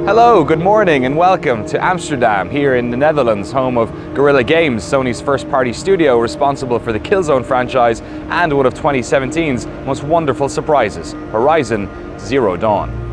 Hello, good morning and welcome to Amsterdam here in the Netherlands, home of Guerrilla Games, Sony's first-party studio responsible for the Killzone franchise and one of 2017's most wonderful surprises, Horizon Zero Dawn.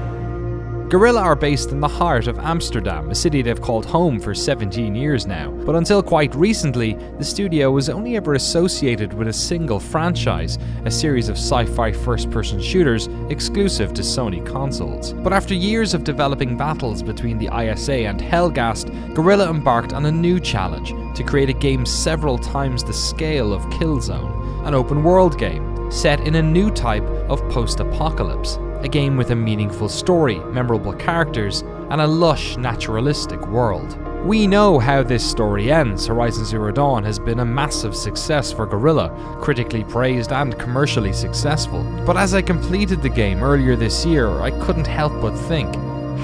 Guerrilla are based in the heart of Amsterdam, a city they've called home for 17 years now. But until quite recently, the studio was only ever associated with a single franchise, a series of sci-fi first-person shooters exclusive to Sony consoles. But after years of developing battles between the ISA and Helghast, Guerrilla embarked on a new challenge to create a game several times the scale of Killzone, an open-world game set in a new type of post-apocalypse. A game with a meaningful story, memorable characters, and a lush, naturalistic world. We know how this story ends. Horizon Zero Dawn has been a massive success for Guerrilla, critically praised and commercially successful. But as I completed the game earlier this year, I couldn't help but think,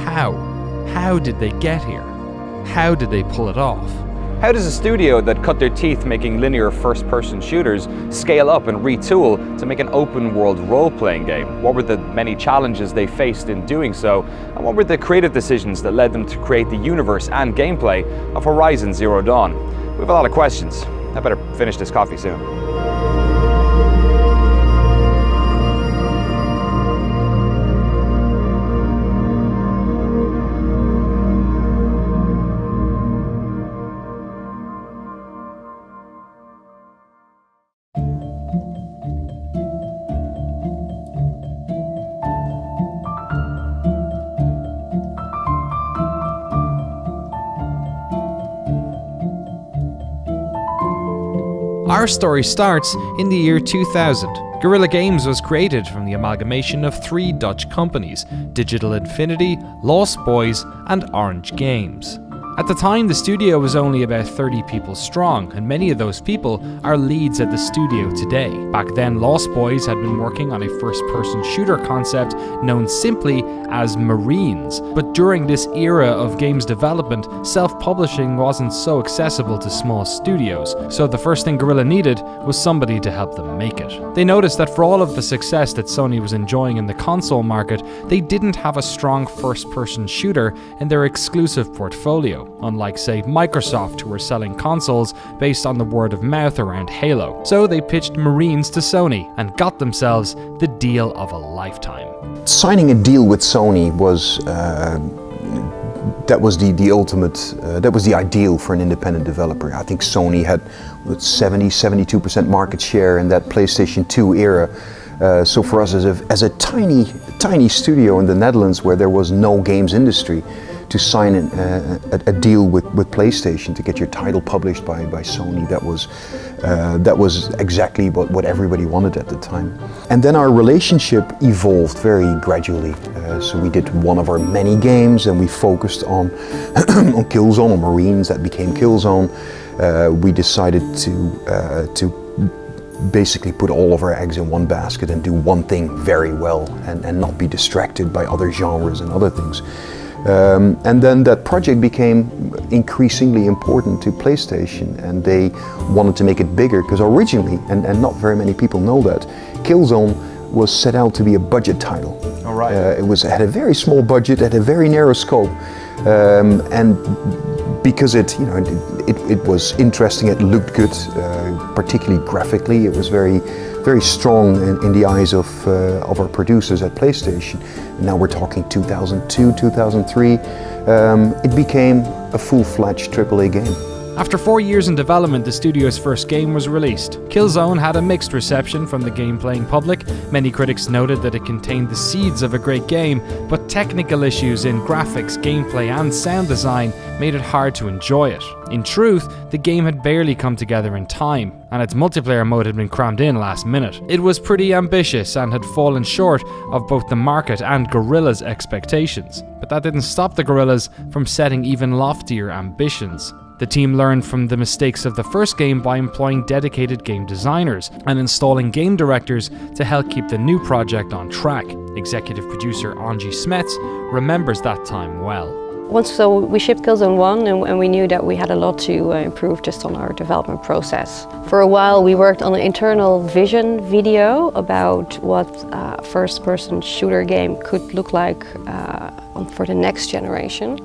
how? How did they get here? How did they pull it off? How does a studio that cut their teeth making linear first-person shooters scale up and retool to make an open-world role-playing game? What were the many challenges they faced in doing so? And what were the creative decisions that led them to create the universe and gameplay of Horizon Zero Dawn? We have a lot of questions. I better finish this coffee soon. Our story starts in the year 2000. Guerrilla Games was created from the amalgamation of three Dutch companies, Digital Infinity, Lost Boys, and Orange Games. At the time, the studio was only about 30 people strong, and many of those people are leads at the studio today. Back then, Lost Boys had been working on a first-person shooter concept known simply as Marines. But during this era of games development, self-publishing wasn't so accessible to small studios, so the first thing Guerrilla needed was somebody to help them make it. They noticed that for all of the success that Sony was enjoying in the console market, they didn't have a strong first-person shooter in their exclusive portfolio. Unlike, say, Microsoft, who were selling consoles based on the word of mouth around Halo. So they pitched Marines to Sony and got themselves the deal of a lifetime. Signing a deal with Sony was that was the ultimate, that was the ideal for an independent developer. I think Sony had 72% market share in that PlayStation 2 era. So for us as a tiny studio in the Netherlands where there was no games industry, to sign a deal with PlayStation to get your title published by Sony, that was exactly what everybody wanted at the time. And then our relationship evolved very gradually. So we did one of our many games and we focused on on Killzone, or Marines, that became Killzone. We decided to basically put all of our eggs in one basket and do one thing very well and not be distracted by other genres and other things. And then that project became increasingly important to PlayStation, and they wanted to make it bigger because originally, and not very many people know that, Killzone was set out to be a budget title. All right. It had a very small budget, had a very narrow scope, and because it was interesting, it looked good, particularly graphically. It was very strong in the eyes of our producers at PlayStation. Now we're talking 2002, 2003. It became a full-fledged AAA game. After 4 years in development, the studio's first game was released. Killzone had a mixed reception from the game-playing public. Many critics noted that it contained the seeds of a great game, but technical issues in graphics, gameplay and sound design made it hard to enjoy it. In truth, the game had barely come together in time, and its multiplayer mode had been crammed in last minute. It was pretty ambitious and had fallen short of both the market and Guerrilla's expectations. But that didn't stop the Guerrillas from setting even loftier ambitions. The team learned from the mistakes of the first game by employing dedicated game designers and installing game directors to help keep the new project on track. Executive producer Angie Smets remembers that time well. So we shipped Killzone 1 and we knew that we had a lot to improve just on our development process. For a while we worked on an internal vision video about what a first-person shooter game could look like for the next generation.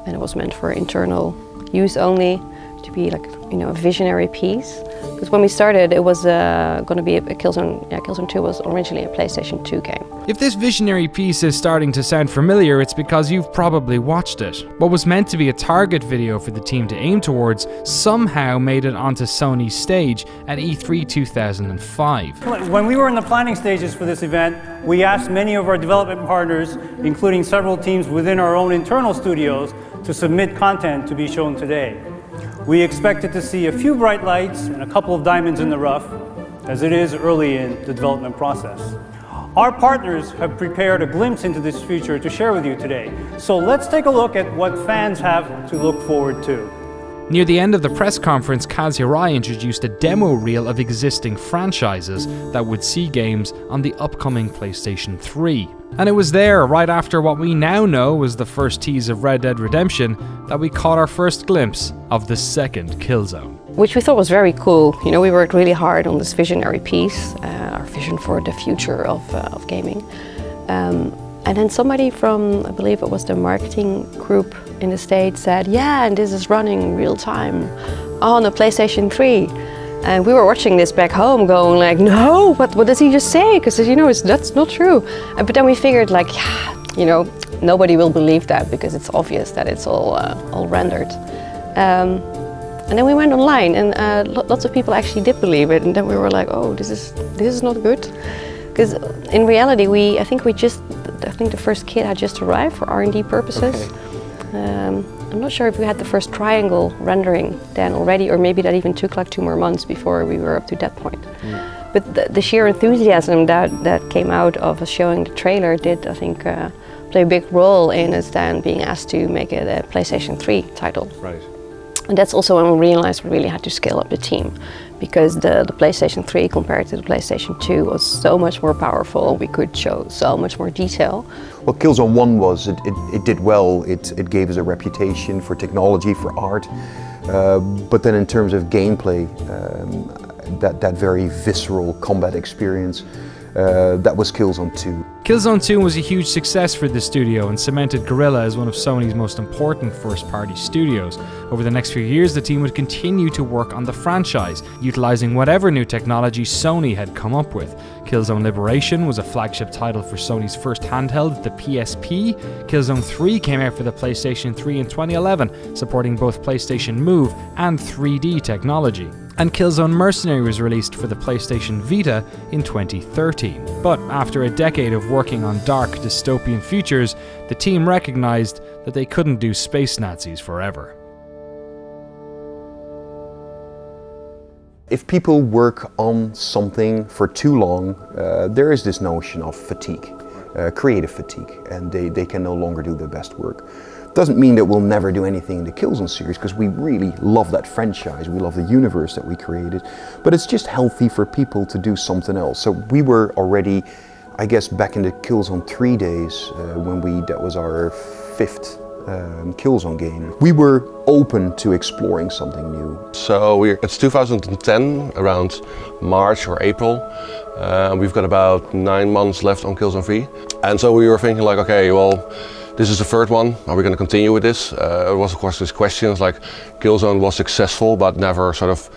And it was meant for internal use only, to be like, a visionary piece. Because when we started, it was going to be a Killzone. Killzone 2 was originally a PlayStation 2 game. If this visionary piece is starting to sound familiar, it's because you've probably watched it. What was meant to be a target video for the team to aim towards somehow made it onto Sony's stage at E3 2005. When we were in the planning stages for this event, we asked many of our development partners, including several teams within our own internal studios, to submit content to be shown today. We expected to see a few bright lights and a couple of diamonds in the rough, as it is early in the development process. Our partners have prepared a glimpse into this future to share with you today. So let's take a look at what fans have to look forward to. Near the end of the press conference, Kaz Hirai introduced a demo reel of existing franchises that would see games on the upcoming PlayStation 3. And it was there, right after what we now know was the first tease of Red Dead Redemption, that we caught our first glimpse of the second Killzone. Which we thought was very cool. We worked really hard on this visionary piece, our vision for the future of gaming. And then somebody from, I believe it was the marketing group in the States said, yeah, and this is running real time on a PlayStation 3. And we were watching this back home going like, no, what does he just say? Because that's not true. But then we figured like, nobody will believe that because it's obvious that it's all rendered. And then we went online and lots of people actually did believe it. And then we were like, oh, this is not good. Because in reality, I think the first kit had just arrived for R&D purposes. Okay. I'm not sure if we had the first triangle rendering then already, or maybe that even took like 2 more months before we were up to that point. Mm. But the sheer enthusiasm that came out of us showing the trailer did, I think, play a big role in us then being asked to make it a PlayStation 3 title. Right. And that's also when we realized we really had to scale up the team, because the PlayStation 3 compared to the PlayStation 2 was so much more powerful. We could show so much more detail. What Killzone 1 was, it did well. It gave us a reputation for technology, for art. But then in terms of gameplay, that very visceral combat experience, that was Killzone 2. Killzone 2 was a huge success for the studio and cemented Guerrilla as one of Sony's most important first-party studios. Over the next few years, the team would continue to work on the franchise, utilizing whatever new technology Sony had come up with. Killzone Liberation was a flagship title for Sony's first handheld, the PSP. Killzone 3 came out for the PlayStation 3 in 2011, supporting both PlayStation Move and 3D technology. And Killzone Mercenary was released for the PlayStation Vita in 2013. But after a decade of working on dark, dystopian futures, the team recognized that they couldn't do space Nazis forever. If people work on something for too long, there is this notion of fatigue, creative fatigue, and they can no longer do their best work. Doesn't mean that we'll never do anything in the Killzone series, because we really love that franchise, we love the universe that we created, but it's just healthy for people to do something else. So we were already, I guess, back in the Killzone 3 days, that was our 5th Killzone game. We were open to exploring something new. So it's 2010, around March or April. We've got about 9 months left on Killzone 3. And so we were thinking like, okay, well, this is the 3rd one. Are we going to continue with this? It was, of course, this questions like Killzone was successful, but never sort of,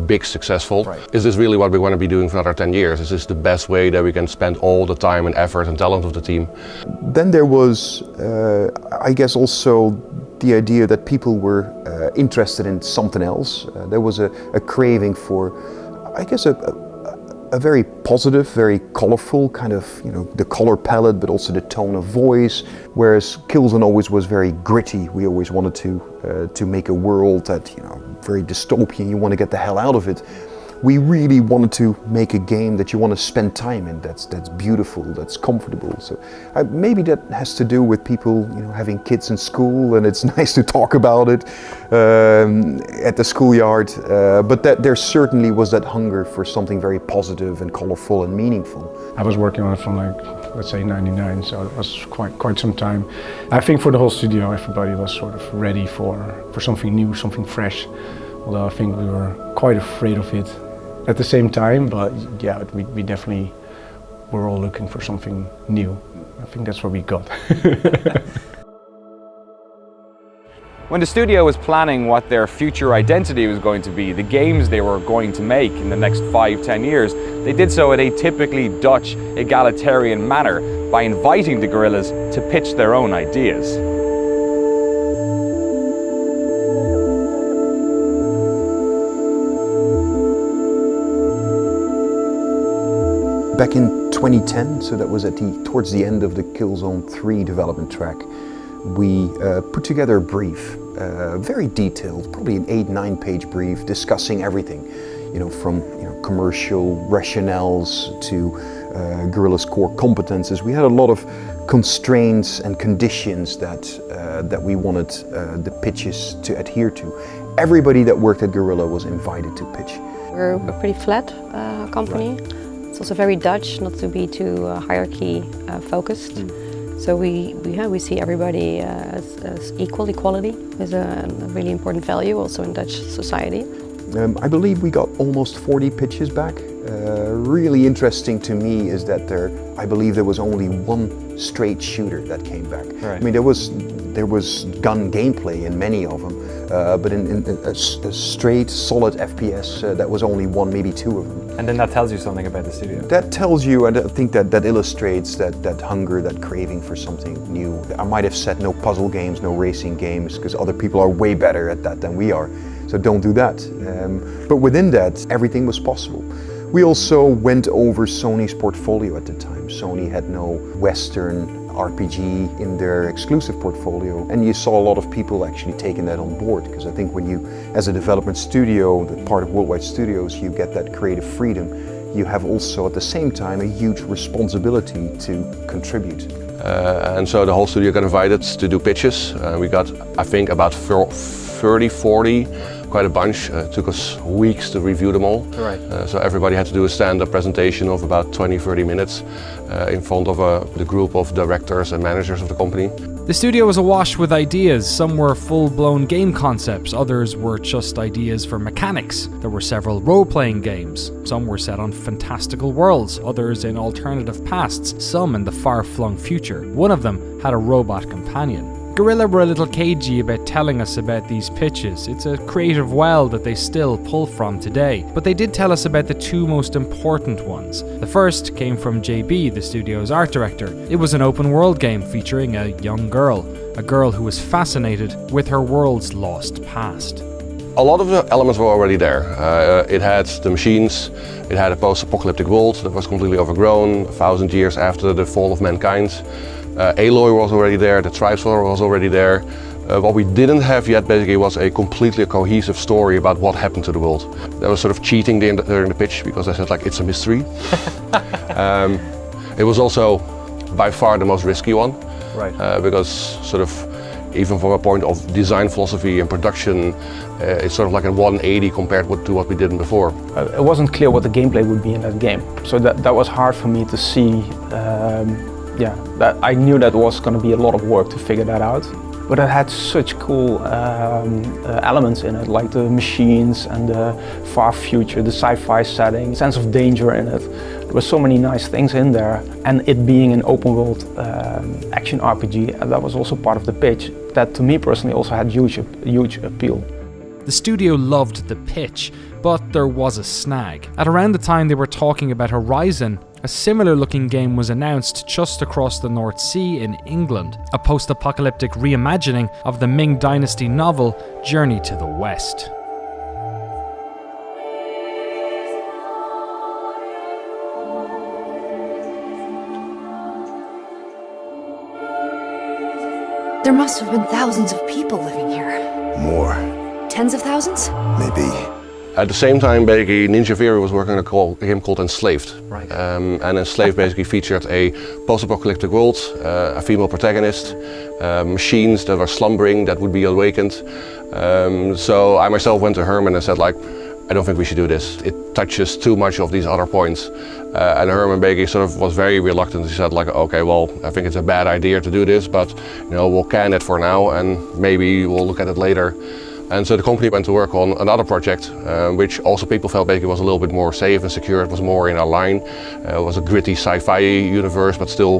big successful. Right. Is this really what we want to be doing for another 10 years? Is this the best way that we can spend all the time and effort and talent of the team? Then there was, I guess, also the idea that people were interested in something else. There was a craving for, I guess, a very positive, very colorful kind of, the color palette, but also the tone of voice. Whereas Killzone always was very gritty. We always wanted to make a world that, very dystopian. You want to get the hell out of it. We really wanted to make a game that you want to spend time in. That's beautiful. That's comfortable. So maybe that has to do with people, having kids in school, and it's nice to talk about it at the schoolyard. But that there certainly was that hunger for something very positive and colorful and meaningful. I was working on it from let's say '99, so it was quite some time. I think for the whole studio, everybody was sort of ready for something new, something fresh. Although I think we were quite afraid of it at the same time, but yeah, we definitely were all looking for something new. I think that's what we got. When the studio was planning what their future identity was going to be, the games they were going to make in the next 5-10 years, they did so in a typically Dutch egalitarian manner by inviting the guerrillas to pitch their own ideas. Back in 2010, so that was towards the end of the Killzone 3 development track, we put together a brief, very detailed, probably an 8-9 page brief discussing everything, from commercial rationales to Guerrilla's core competences. We had a lot of constraints and conditions that we wanted the pitches to adhere to. Everybody that worked at Guerrilla was invited to pitch. We're a pretty flat company. Right. It's also very Dutch, not to be too hierarchy focused. So we see everybody as equality is a really important value also in Dutch society. I believe we got almost 40 pitches back. Really interesting to me is that I believe there was only one straight shooter that came back. Right. I mean, there was gun gameplay in many of them, but in a straight, solid FPS, that was only one, maybe two of them. And then that tells you something about the studio. That tells you, and I think that illustrates that hunger, that craving for something new. I might have said no puzzle games, no racing games, because other people are way better at that than we are. So don't do that. But within that, everything was possible. We also went over Sony's portfolio at the time. Sony had no Western RPG in their exclusive portfolio, and you saw a lot of people actually taking that on board, because I think when you, as a development studio, the part of Worldwide Studios, you get that creative freedom. You have also at the same time a huge responsibility to contribute. And so the whole studio got invited to do pitches. We got, I think, about 30, 40, quite a bunch. It took us weeks to review them all. Right. So everybody had to do a stand-up presentation of about 20-30 minutes in front of the group of directors and managers of the company. The studio was awash with ideas. Some were full-blown game concepts, others were just ideas for mechanics. There were several role-playing games. Some were set on fantastical worlds, others in alternative pasts, some in the far-flung future. One of them had a robot companion. Guerrilla were a little cagey about telling us about these pitches. It's a creative well that they still pull from today. But they did tell us about the two most important ones. The first came from JB, the studio's art director. It was an open world game featuring a young girl. A girl who was fascinated with her world's lost past. A lot of the elements were already there. It had the machines, it had a post-apocalyptic world that was completely overgrown, 1,000 years after the fall of mankind. Aloy was already there, the Tribes War was already there. What we didn't have yet basically was a completely cohesive story about what happened to the world. That was sort of cheating during the pitch, because I said it's a mystery. It was also by far the most risky one. Right. Because sort of even from a point of design philosophy and production, it's sort of like a 180 compared to what we did before. It wasn't clear what the gameplay would be in that game, so that was hard for me to see. That I knew that was going to be a lot of work to figure that out. But it had such cool elements in it, like the machines and the far future, the sci-fi setting, sense of danger in it. There were so many nice things in there. And it being an open world action RPG, that was also part of the pitch, that to me personally also had huge appeal. The studio loved the pitch, but there was a snag. At around the time they were talking about Horizon, A similar looking game was announced just across the North Sea in England, a post-apocalyptic reimagining of the Ming Dynasty novel Journey to the West. There must have been thousands of people living here. More, Tens of thousands? maybe. At the same time, basically, Ninja Theory was working on a game called Enslaved. Right. And Enslaved basically featured a post-apocalyptic world, a female protagonist, machines that were slumbering that would be awakened. So I myself went to Herman and said, like, I don't think we should do this. It touches too much of these other points. And Herman basically sort of was very reluctant. He said, like, okay, well, I think it's a bad idea to do this, but you know, we'll can it for now and maybe we'll look at it later. And so the company went to work on another project, which also people felt basically was a little bit more safe and secure. It was more in our line. It was a gritty sci-fi universe, but still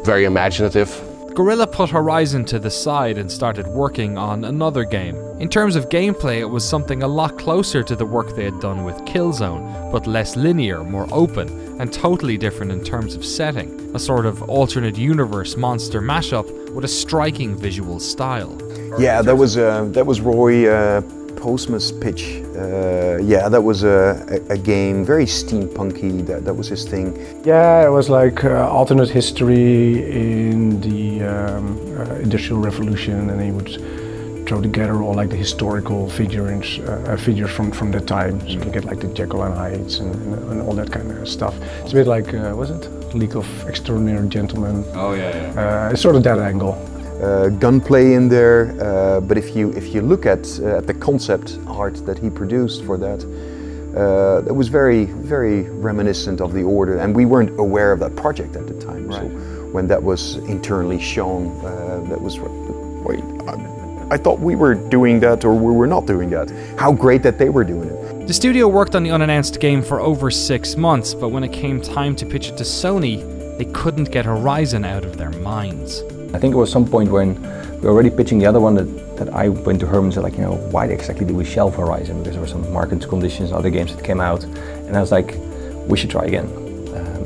very imaginative. Guerrilla put Horizon to the side and started working on another game. In terms of gameplay, it was something a lot closer to the work they had done with Killzone, but less linear, more open, and totally different in terms of setting. A sort of alternate universe monster mashup with a striking visual style. Yeah, that was Roy Postma's pitch. Yeah, that was a game, very steampunky, that was his thing. Yeah, it was like alternate history in the Industrial Revolution, and he would throw together all like the historical figures from that time. So you get like the Jekyll and Hydes and all that kind of stuff. It's a bit like, was it League of Extraordinary Gentlemen? Oh yeah. It's sort of that angle. Gunplay in there, but if you look at the concept art that he produced for that, it was very reminiscent of the Order, and we weren't aware of that project at the time. Right. So when that was internally shown, that was, wait, I thought we were doing that, or we were not doing that. How great that they were doing it. The studio worked on the unannounced game for over 6 months, but when it came time to pitch it to Sony, they couldn't get Horizon out of their minds. I think it was some point when we were already pitching the other one that I went to Herman and said, like, you know, why exactly do we shelve Horizon? Because there were some market conditions, other games that came out, and I was like, we should try again.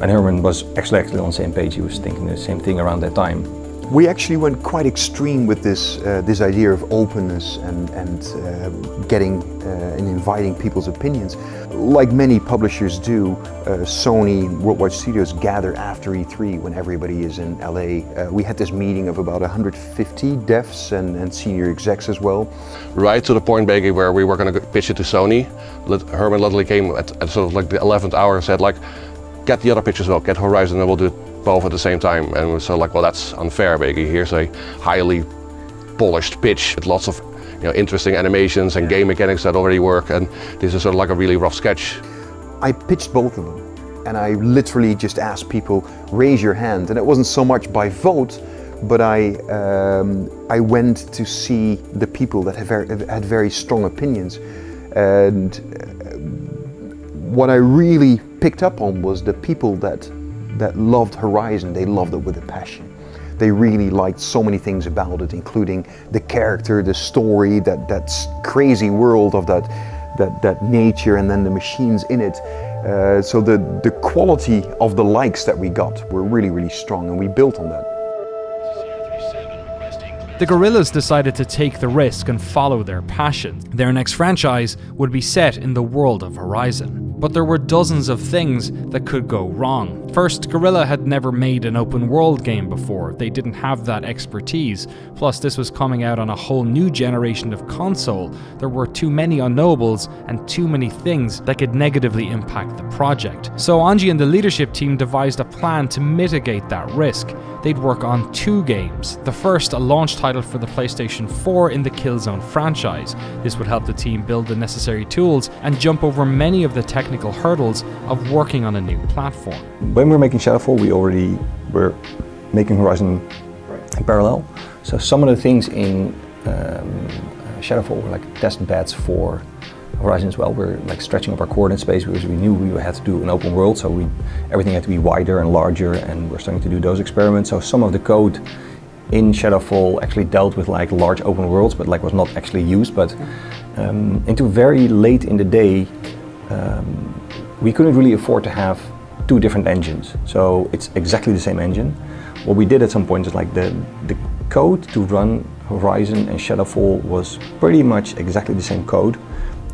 And Herman was actually on the same page. He was thinking the same thing around that time. We actually went quite extreme with this idea of openness and getting and inviting people's opinions. Like many publishers do, Sony, Worldwide Studios gather after E3 when everybody is in LA. We had this meeting of about 150 devs and senior execs as well. Right to the point, basically, where we were going to pitch it to Sony, Herman literally came at sort of like the 11th hour and said, like, get the other pitch as well, get Horizon, and we'll do it both at the same time. And we said, like, well, that's unfair, basically. Here's a highly polished pitch with lots of, you know, interesting animations and game mechanics that already work, and this is sort of like a really rough sketch. I pitched both of them, and I literally just asked people, raise your hand. And it wasn't so much by vote, but I went to see the people that had very strong opinions. And what I really picked up on was the people that loved Horizon. They loved it with a passion. They really liked so many things about it, including the character, the story, that crazy world of that nature, and then the machines in it. So the quality of the likes that we got were really strong, and we built on that. The Guerrillas decided to take the risk and follow their passion. Their next franchise would be set in the world of Horizon. But there were dozens of things that could go wrong. First, Guerrilla had never made an open world game before. They didn't have that expertise. Plus, this was coming out on a whole new generation of console. There were too many unknowables and too many things that could negatively impact the project. So Anji and the leadership team devised a plan to mitigate that risk. They'd work on 2 games. The first, a launch title for the PlayStation 4 in the Killzone franchise. This would help the team build the necessary tools and jump over many of the technical hurdles of working on a new platform. When we were making Shadowfall, we already were making Horizon in parallel. So some of the things in Shadowfall were like test beds for Horizon as well. We're like stretching up our coordinate space because we knew we had to do an open world, so everything had to be wider and larger, and we're starting to do those experiments. So some of the code in Shadowfall actually dealt with like large open worlds, but like was not actually used. But into very late in the day, we couldn't really afford to have two different engines. So it's exactly the same engine. What we did at some point is like the code to run Horizon and Shadowfall was pretty much exactly the same code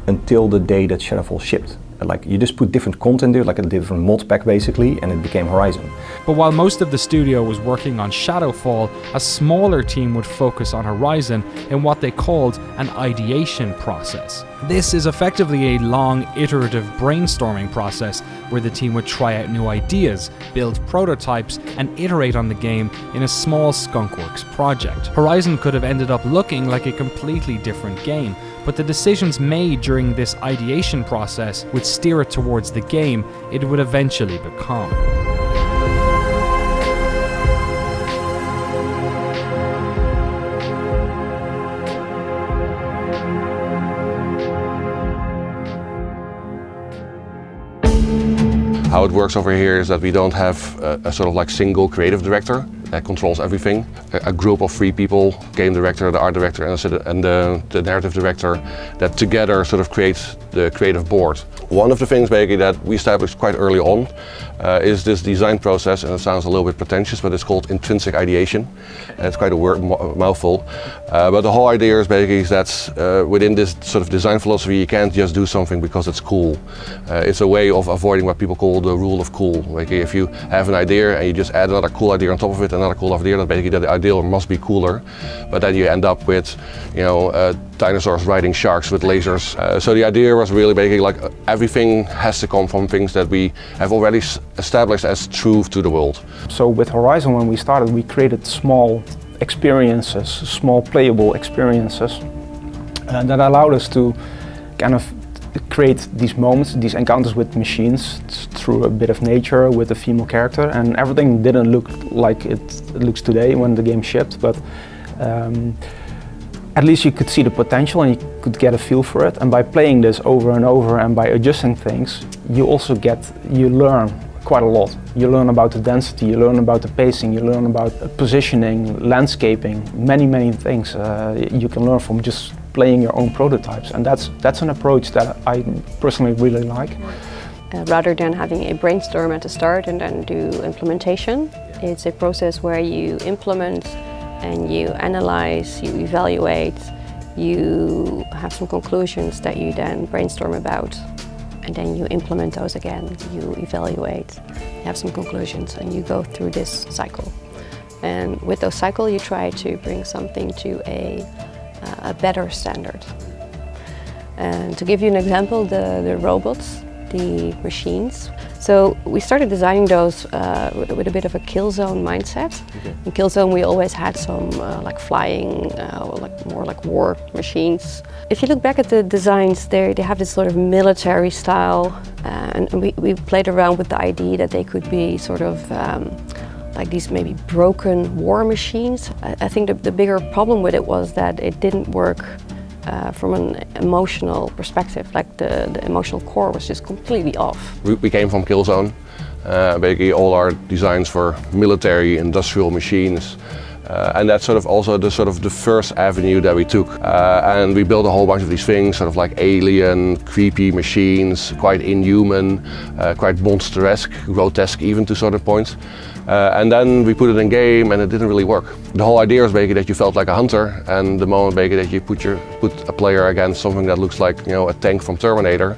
until the day that Shadowfall shipped. Like you just put different content there, like a different mod pack basically, and it became Horizon. But while most of the studio was working on Shadowfall, a smaller team would focus on Horizon in what they called an ideation process. This is effectively a long, iterative brainstorming process where the team would try out new ideas, build prototypes, and iterate on the game in a small skunkworks project. Horizon could have ended up looking like a completely different game, but the decisions made during this ideation process would steer it towards the game it would eventually become. How it works over here is that we don't have a sort of like single creative director that controls everything. A group of 3 people, game director, the art director and the narrative director, that together sort of creates the creative board. One of the things basically that we established quite early on is this design process, and it sounds a little bit pretentious, but it's called intrinsic ideation. It's quite a mouthful. But the whole idea is basically that within this sort of design philosophy you can't just do something because it's cool. It's a way of avoiding what people call the rule of cool. Like if you have an idea and you just add another cool idea on top of it, another cool idea, then basically the idea must be cooler. But then you end up with, dinosaurs riding sharks with lasers. So the idea was really basically like everything has to come from things that we have already established as truth to the world. So with Horizon, when we started, we created small experiences, small playable experiences that allowed us to kind of create these moments, these encounters with machines through a bit of nature with a female character, and everything didn't look like it looks today when the game shipped, but at least you could see the potential and you could get a feel for it. And by playing this over and over and by adjusting things, you learn quite a lot. You learn about the density, you learn about the pacing, you learn about positioning, landscaping, many things you can learn from just playing your own prototypes. And that's an approach that I personally really like. Rather than having a brainstorm at the start and then do implementation, it's a process where you implement and you analyze, you evaluate, you have some conclusions that you then brainstorm about, and then you implement those again, you evaluate, you have some conclusions, and you go through this cycle. And with those cycles, you try to bring something to a better standard. And to give you an example, the robots, the machines. So we started designing those with a bit of a Killzone mindset. Okay. In Killzone, we always had some like flying, more like war machines. If you look back at the designs, they have this sort of military style, and we played around with the idea that they could be sort of like these maybe broken war machines. I think the bigger problem with it was that it didn't work from an emotional perspective, like the emotional core was just completely off. We came from Killzone. Basically all our designs were military, industrial machines. And that's sort of also the first avenue that we took. And we built a whole bunch of these things, sort of like alien, creepy machines, quite inhuman, quite monster-esque, grotesque even to certain points. And then we put it in game and it didn't really work. The whole idea was basically that you felt like a hunter, and the moment basically that you put a player against something that looks like a tank from Terminator,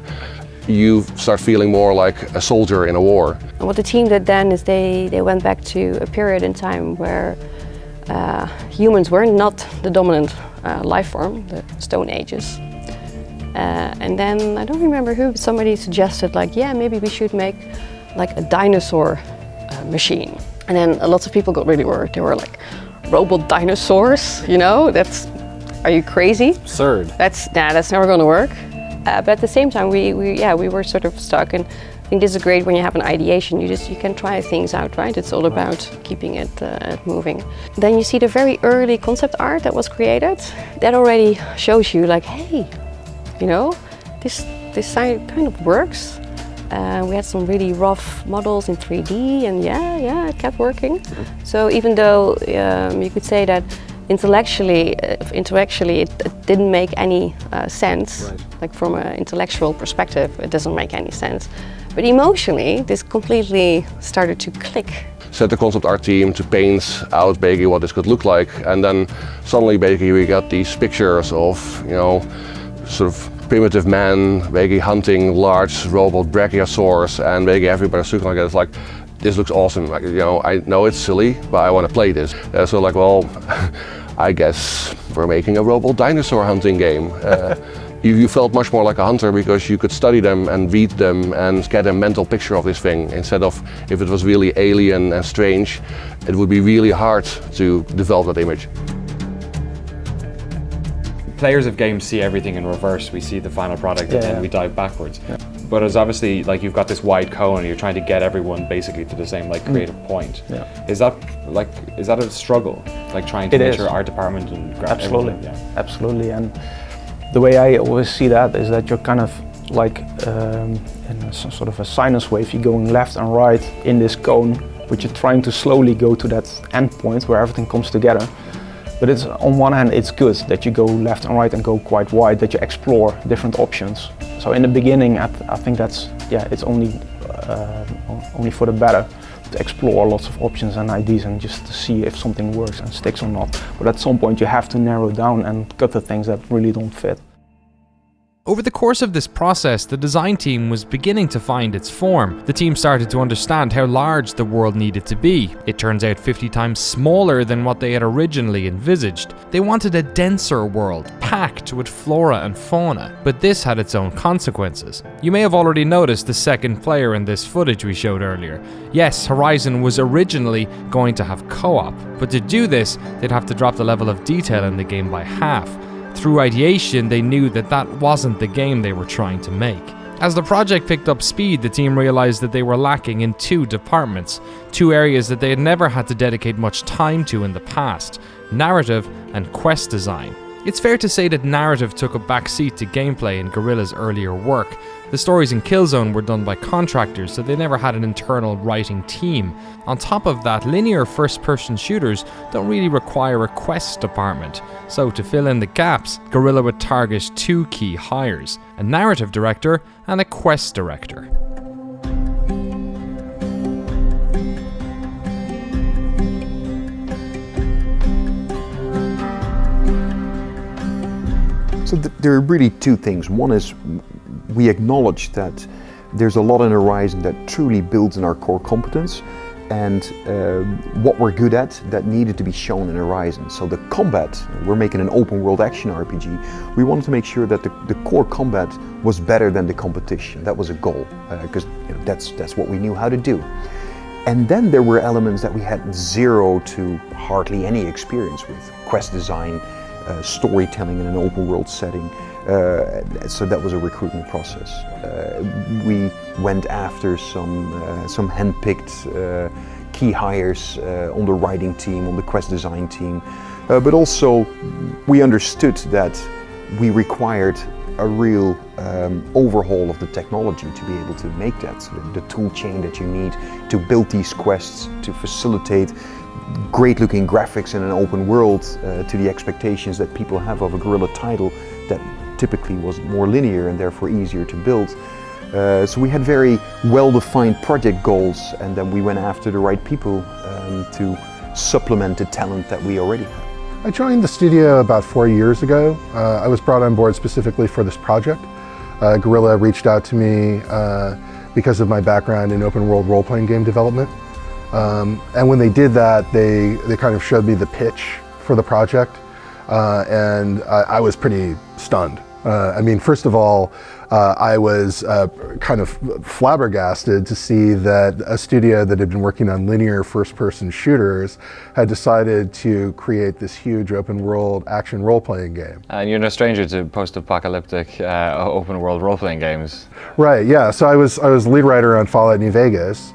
you start feeling more like a soldier in a war. And what the team did then is they went back to a period in time where humans were not the dominant life form, the Stone Ages. And then, I don't remember who, but somebody suggested like, yeah, maybe we should make like a dinosaur machine. And then lots of people got really worried. They were like, robot dinosaurs, are you crazy? Absurd. That's never gonna work. But at the same time, we were sort of stuck, and I think this is great when you have an ideation. You can try things out, right? It's all about keeping it moving. Then you see the very early concept art that was created. That already shows you like, hey, this kind of works. We had some really rough models in 3D, and yeah, it kept working. So even though you could say that intellectually it didn't make any sense, right. Like from an intellectual perspective, it doesn't make any sense. But emotionally, this completely started to click. Set the concept art team to paint out basically what this could look like, and then suddenly basically we got these pictures of, sort of primitive man basically hunting large robot brachiosaurs, and basically everybody's looking like it. It's like, this looks awesome. Like, I know it's silly, but I want to play this. So like, well, I guess we're making a robot dinosaur hunting game. You felt much more like a hunter because you could study them and read them and get a mental picture of this thing, instead of if it was really alien and strange, it would be really hard to develop that image. Players of games see everything in reverse. We see the final product and then we dive backwards. Yeah. But it's obviously like you've got this wide cone and you're trying to get everyone basically to the same creative point. Yeah. Is that a struggle? Like trying to make sure art department and absolutely, absolutely. And the way I always see that is that you're kind of like in some sort of a sinus wave. You're going left and right in this cone, but you're trying to slowly go to that end point where everything comes together. But it's, on one hand, it's good that you go left and right and go quite wide, that you explore different options. So in the beginning, I think that's, it's only for the better to explore lots of options and ideas and just to see if something works and sticks or not. But at some point you have to narrow down and cut the things that really don't fit. Over the course of this process, the design team was beginning to find its form. The team started to understand how large the world needed to be. It turns out 50 times smaller than what they had originally envisaged. They wanted a denser world, packed with flora and fauna, but this had its own consequences. You may have already noticed the second player in this footage we showed earlier. Yes, Horizon was originally going to have co-op, but to do this, they'd have to drop the level of detail in the game by half. Through ideation, they knew that wasn't the game they were trying to make. As the project picked up speed, the team realized that they were lacking in two departments, two areas that they had never had to dedicate much time to in the past: narrative and quest design. It's fair to say that narrative took a backseat to gameplay in Guerrilla's earlier work. The stories in Killzone were done by contractors, so they never had an internal writing team. On top of that, linear first-person shooters don't really require a quest department. So to fill in the gaps, Guerrilla would target two key hires: a narrative director and a quest director. So there are really two things. One is we acknowledge that there's a lot in Horizon that truly builds in our core competence, and what we're good at that needed to be shown in Horizon. So the combat, we're making an open world action RPG. We wanted to make sure that the core combat was better than the competition. That was a goal, because that's what we knew how to do. And then there were elements that we had zero to hardly any experience with: quest design, storytelling in an open world setting. So that was a recruitment process. We went after some hand-picked key hires on the writing team, on the quest design team, but also we understood that we required a real overhaul of the technology to be able to make that. So the tool chain that you need to build these quests, to facilitate great looking graphics in an open world to the expectations that people have of a Guerrilla title that typically was more linear and therefore easier to build. So we had very well-defined project goals, and then we went after the right people to supplement the talent that we already had. I joined the studio about 4 years ago. I was brought on board specifically for this project. Guerrilla reached out to me because of my background in open world role-playing game development. And when they did that, they kind of showed me the pitch for the project, and I was pretty stunned. I mean, first of all, I was kind of flabbergasted to see that a studio that had been working on linear first-person shooters had decided to create this huge open-world action role-playing game. And you're no stranger to post-apocalyptic open-world role-playing games. Right. Yeah. So I was lead writer on Fallout New Vegas,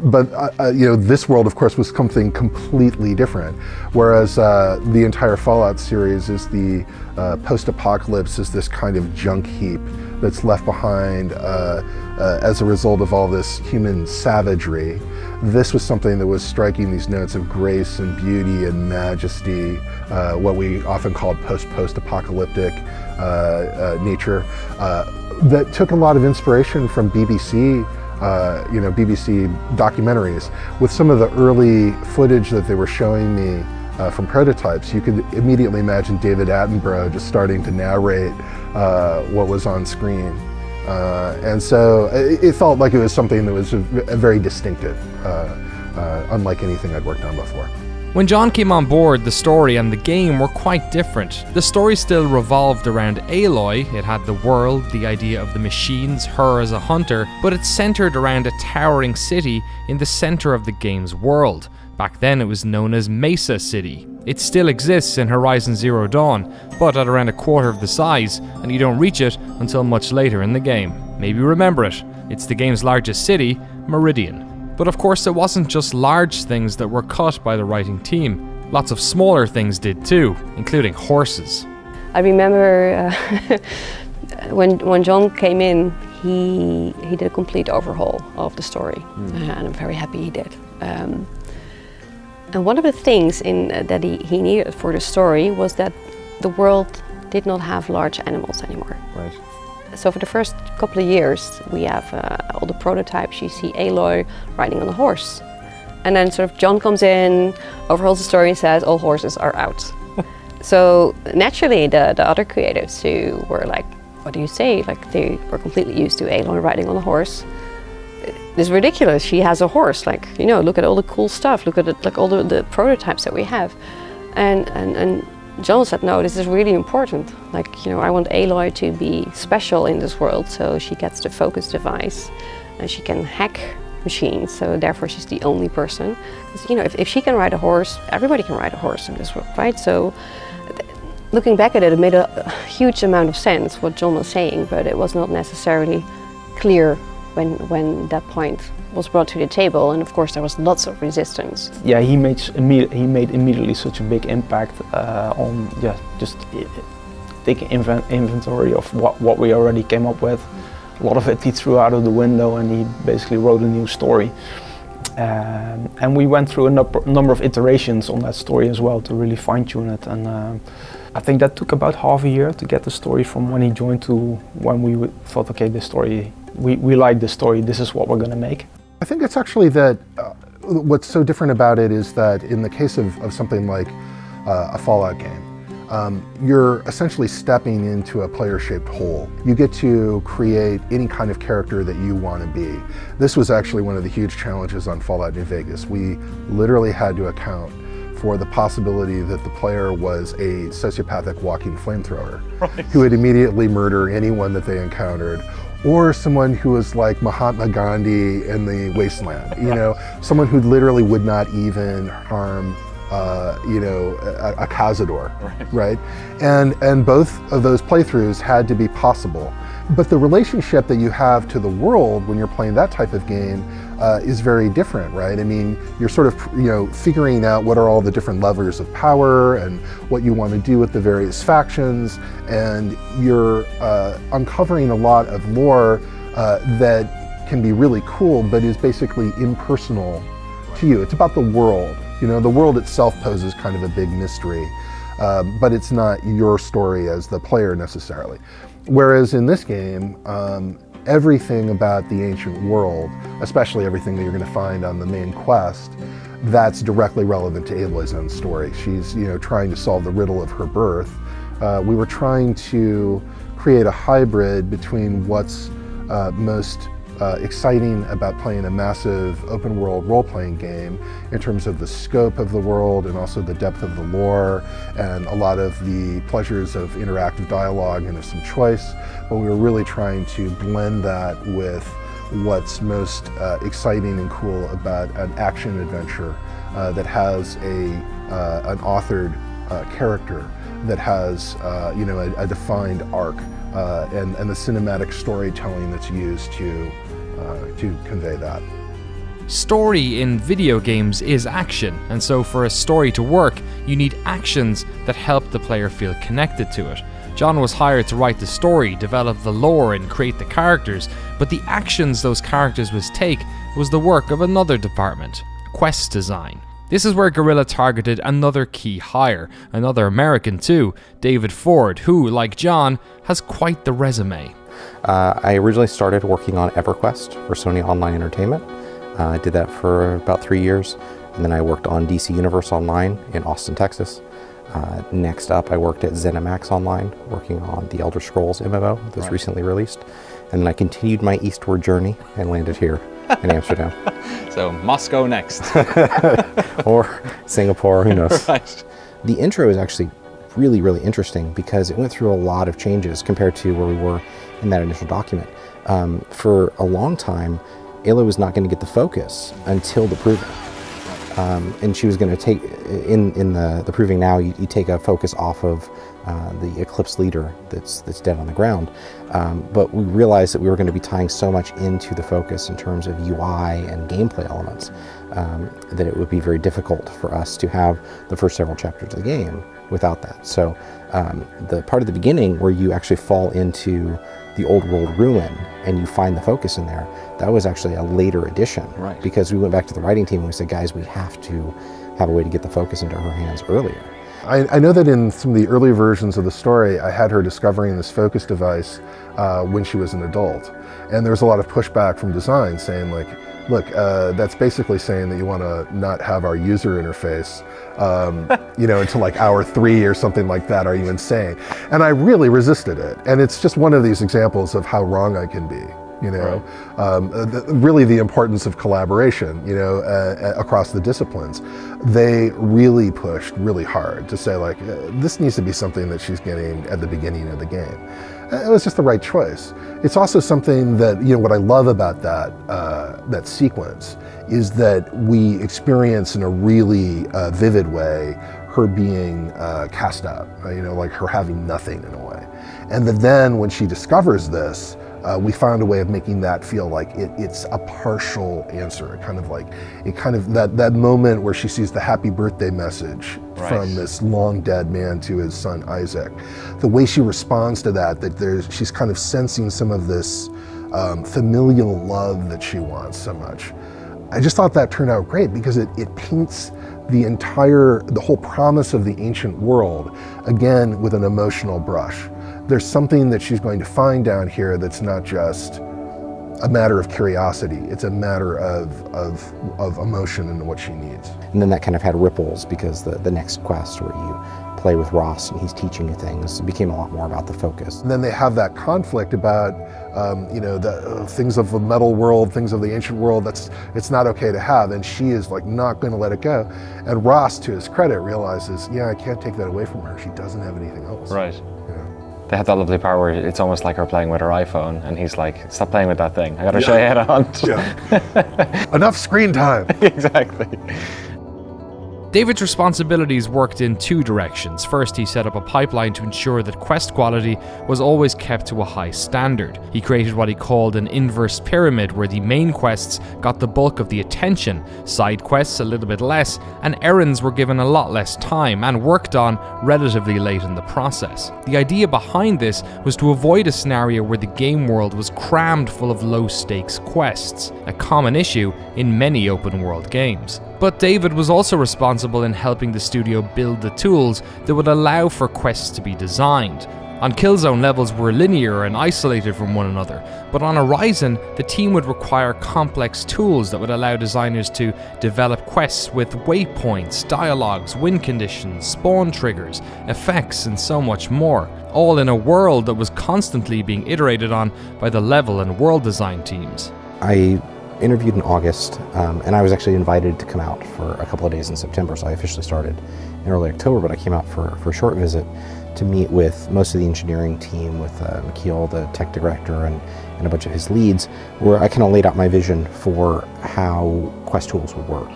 but this world, of course, was something completely different. Whereas the entire Fallout series is the post-apocalypse is this kind of junk heap that's left behind as a result of all this human savagery. This was something that was striking these notes of grace and beauty and majesty, what we often called post-apocalyptic nature. that took a lot of inspiration from BBC, BBC documentaries. With some of the early footage that they were showing me from prototypes, you could immediately imagine David Attenborough just starting to narrate what was on screen. And so it felt like it was something that was very distinctive, unlike anything I'd worked on before. When John came on board, the story and the game were quite different. The story still revolved around Aloy. It had the world, the idea of the machines, her as a hunter, but it centered around a towering city in the center of the game's world. Back then it was known as Mesa City. It still exists in Horizon Zero Dawn, but at around a quarter of the size, and you don't reach it until much later in the game. Maybe remember it. It's the game's largest city, Meridian. But of course it wasn't just large things that were cut by the writing team. Lots of smaller things did too, including horses. I remember when John came in, he did a complete overhaul of the story, and I'm very happy he did. And one of the things that he needed for the story was that the world did not have large animals anymore. Right. So for the first couple of years, we have all the prototypes. You see Aloy riding on a horse. And then sort of John comes in, overhauls the story and says, all horses are out. So naturally, the other creatives who were like, what do you say? Like they were completely used to Aloy riding on a horse. It's ridiculous, she has a horse. Like, look at all the cool stuff. Look at it, like all the prototypes that we have. And John said, no, this is really important. Like, I want Aloy to be special in this world, so she gets the focus device and she can hack machines, so therefore she's the only person. Because, if she can ride a horse, everybody can ride a horse in this world, right? So looking back at it, it made a huge amount of sense what John was saying, but it was not necessarily clear when that point was brought to the table, and of course there was lots of resistance. Yeah, he made immediately such a big impact on just taking inventory of what we already came up with. A lot of it he threw out of the window, and he basically wrote a new story. And we went through a number of iterations on that story as well to really fine-tune it. And I think that took about half a year to get the story from when he joined to when we thought, okay, this story, we like this story, this is what we're going to make. I think it's actually that what's so different about it is that in the case of something like a Fallout game, you're essentially stepping into a player-shaped hole. You get to create any kind of character that you want to be. This was actually one of the huge challenges on Fallout New Vegas. We literally had to account for the possibility that the player was a sociopathic walking flamethrower who would immediately murder anyone that they encountered, or someone who was like Mahatma Gandhi in the wasteland, someone who literally would not even harm a cazador, right? And both of those playthroughs had to be possible. But the relationship that you have to the world when you're playing that type of game is very different, right? I mean, you're sort of, figuring out what are all the different levers of power and what you want to do with the various factions, and you're uncovering a lot of lore that can be really cool, but is basically impersonal to you. It's about the world. The world itself poses kind of a big mystery, but it's not your story as the player necessarily. Whereas in this game, everything about the ancient world, especially everything that you're going to find on the main quest, that's directly relevant to Aloy's own story. She's, trying to solve the riddle of her birth. We were trying to create a hybrid between what's most exciting about playing a massive open world role-playing game in terms of the scope of the world and also the depth of the lore and a lot of the pleasures of interactive dialogue and of some choice, but we were really trying to blend that with what's most exciting and cool about an action adventure that has an authored character, that has a defined arc, and the cinematic storytelling that's used to convey that. Story in video games is action, and so for a story to work, you need actions that help the player feel connected to it. John was hired to write the story, develop the lore, and create the characters, but the actions those characters would take was the work of another department, quest design. This is where Guerrilla targeted another key hire, another American too, David Ford, who, like John, has quite the resume. I originally started working on EverQuest for Sony Online Entertainment. I did that for about 3 years, and then I worked on DC Universe Online in Austin, Texas. Next up, I worked at ZeniMax Online, working on the Elder Scrolls MMO that was recently released. And then I continued my eastward journey and landed here in Amsterdam. So Moscow next. Or Singapore, who knows. Right. The intro is actually really, really interesting because it went through a lot of changes compared to where we were in that initial document. For a long time, Ayla was not going to get the focus until the proving. And she was going to take, in the proving now, you take a focus off of the Eclipse leader that's dead on the ground. But we realized that we were going to be tying so much into the focus in terms of UI and gameplay elements that it would be very difficult for us to have the first several chapters of the game without that. So the part of the beginning where you actually fall into the old world ruin and you find the focus in there, that was actually a later addition. Right. Because we went back to the writing team and we said, guys, we have to have a way to get the focus into her hands earlier. I know that in some of the early versions of the story, I had her discovering this focus device when she was an adult. And there was a lot of pushback from design saying like, look, that's basically saying that you want to not have our user interface, until like hour 3 or something like that. Are you insane? And I really resisted it. And it's just one of these examples of how wrong I can be. Really the importance of collaboration, across the disciplines. They really pushed really hard to say like, this needs to be something that she's getting at the beginning of the game. It was just the right choice. It's also something that, what I love about that sequence is that we experience in a really vivid way her being cast out, like her having nothing in a way. And then when she discovers this, we found a way of making that feel like it's a partial answer. That moment where she sees the happy birthday message from this long dead man to his son Isaac. The way she responds to that she's kind of sensing some of this familial love that she wants so much. I just thought that turned out great because it paints the whole promise of the ancient world, again, with an emotional brush. There's something that she's going to find down here that's not just a matter of curiosity. It's a matter of emotion and what she needs. And then that kind of had ripples because the next quest where you play with Ross and he's teaching you things became a lot more about the focus. And then they have that conflict about, the things of the metal world, things of the ancient world, it's not okay to have. And she is like not going to let it go. And Ross, to his credit, realizes, I can't take that away from her. She doesn't have anything else. Right. They have that lovely part where it's almost like her playing with her iPhone and he's like, stop playing with that thing. I gotta show you how to hunt. Yeah. Enough screen time. Exactly. David's responsibilities worked in two directions. First, he set up a pipeline to ensure that quest quality was always kept to a high standard. He created what he called an inverse pyramid, where the main quests got the bulk of the attention, side quests a little bit less, and errands were given a lot less time and worked on relatively late in the process. The idea behind this was to avoid a scenario where the game world was crammed full of low-stakes quests, a common issue in many open-world games. But David was also responsible in helping the studio build the tools that would allow for quests to be designed. On Killzone, levels were linear and isolated from one another, but on Horizon, the team would require complex tools that would allow designers to develop quests with waypoints, dialogues, win conditions, spawn triggers, effects, and so much more, all in a world that was constantly being iterated on by the level and world design teams. I interviewed in August, and I was actually invited to come out for a couple of days in September, so I officially started in early October, but I came out for a short visit to meet with most of the engineering team, with Nikhil, the tech director, and a bunch of his leads, where I kind of laid out my vision for how quest tools would work.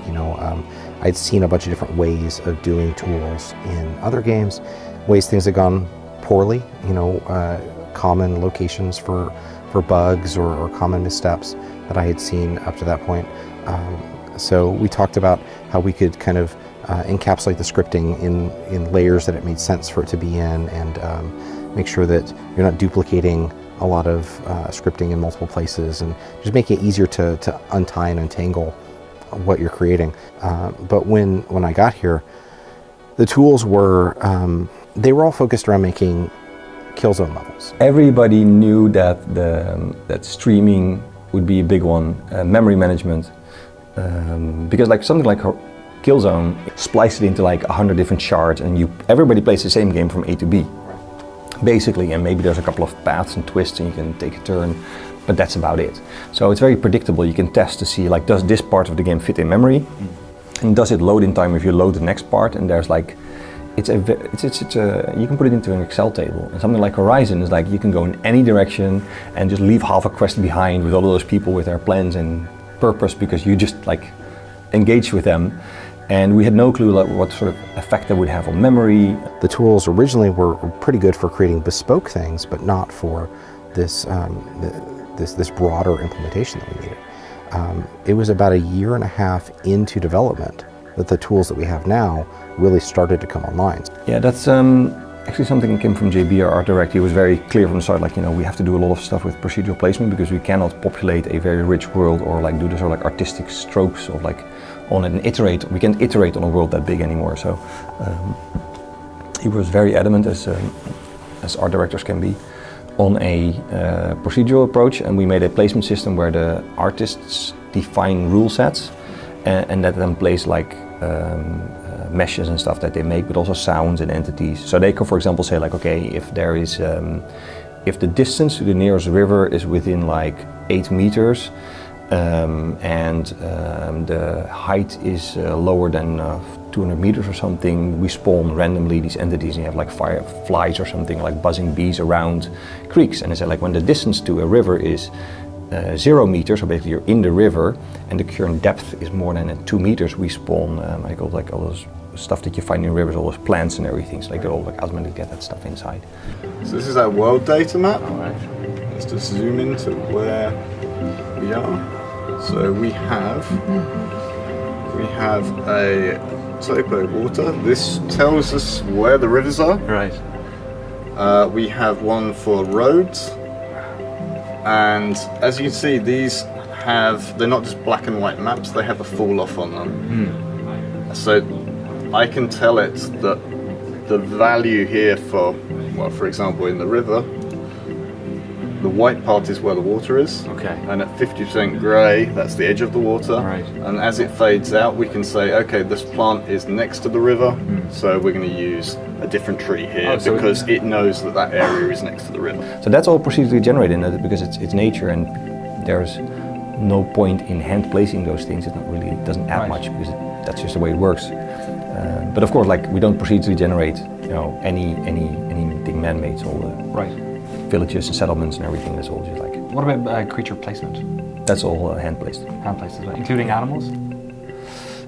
I'd seen a bunch of different ways of doing tools in other games, ways things had gone poorly, common locations for bugs or common missteps that I had seen up to that point. So we talked about how we could kind of encapsulate the scripting in layers that it made sense for it to be in, and make sure that you're not duplicating a lot of scripting in multiple places, and just making it easier to untie and untangle what you're creating. But when I got here, the tools were, they were all focused around making Killzone levels. Everybody knew that that streaming would be a big one, memory management, because like something like Killzone, splice it into like 100 different shards, and everybody plays the same game from A to B, basically, and maybe there's a couple of paths and twists and you can take a turn, but that's about it. So it's very predictable. You can test to see like, does this part of the game fit in memory, and does it load in time if you load the next part, and there's like, you can put it into an Excel table, and something like Horizon is like you can go in any direction and just leave half a quest behind with all those people with their plans and purpose, because you just like engage with them, and we had no clue like what sort of effect that would have on memory. The tools originally were pretty good for creating bespoke things, but not for this this broader implementation that we needed. It was about a year and a half into development that the tools that we have now really started to come online. Yeah, that's actually something that came from JB, our art director. He was very clear from the start, like, you know, we have to do a lot of stuff with procedural placement because we cannot populate a very rich world or like do the sort of like artistic strokes of like on it and iterate. We can't iterate on a world that big anymore. So he was very adamant, as art directors can be, on a procedural approach, and we made a placement system where the artists define rule sets and that then place like meshes and stuff that they make, but also sounds and entities. So they can, for example, say like, okay, if there is, if the distance to the nearest river is within like 8 meters, and the height is lower than 200 meters or something, we spawn randomly these entities, and you have like fireflies or something, like buzzing bees around creeks. And they say like, when the distance to a river is 0 meters, so basically you're in the river, and the current depth is more than 2 meters, we spawn I call like all those stuff that you find in rivers, all those plants and everything. So like they're all like automatically get that stuff inside. So this is our world data map. Let's just zoom into where we are. So we have a topo water. This tells us where the rivers are. Right. We have one for roads. And as you can see, these they're not just black and white maps, they have a fall off on them. So I can tell it that the value here for, well, for example, in the river, the white part is where the water is. Okay. And at 50% grey, that's the edge of the water. Right. And as it fades out, we can say, okay, this plant is next to the river, so we're going to use a different tree here because it knows that that area is next to the river. So that's all procedurally generated because it's nature, and there's no point in hand placing those things. It doesn't add much because that's just the way it works. But of course, like, we don't procedurally generate, you know, anything man-made. It's all villages and settlements and everything. That's all just like. What about creature placement? That's all hand placed. Hand placed as well, including animals?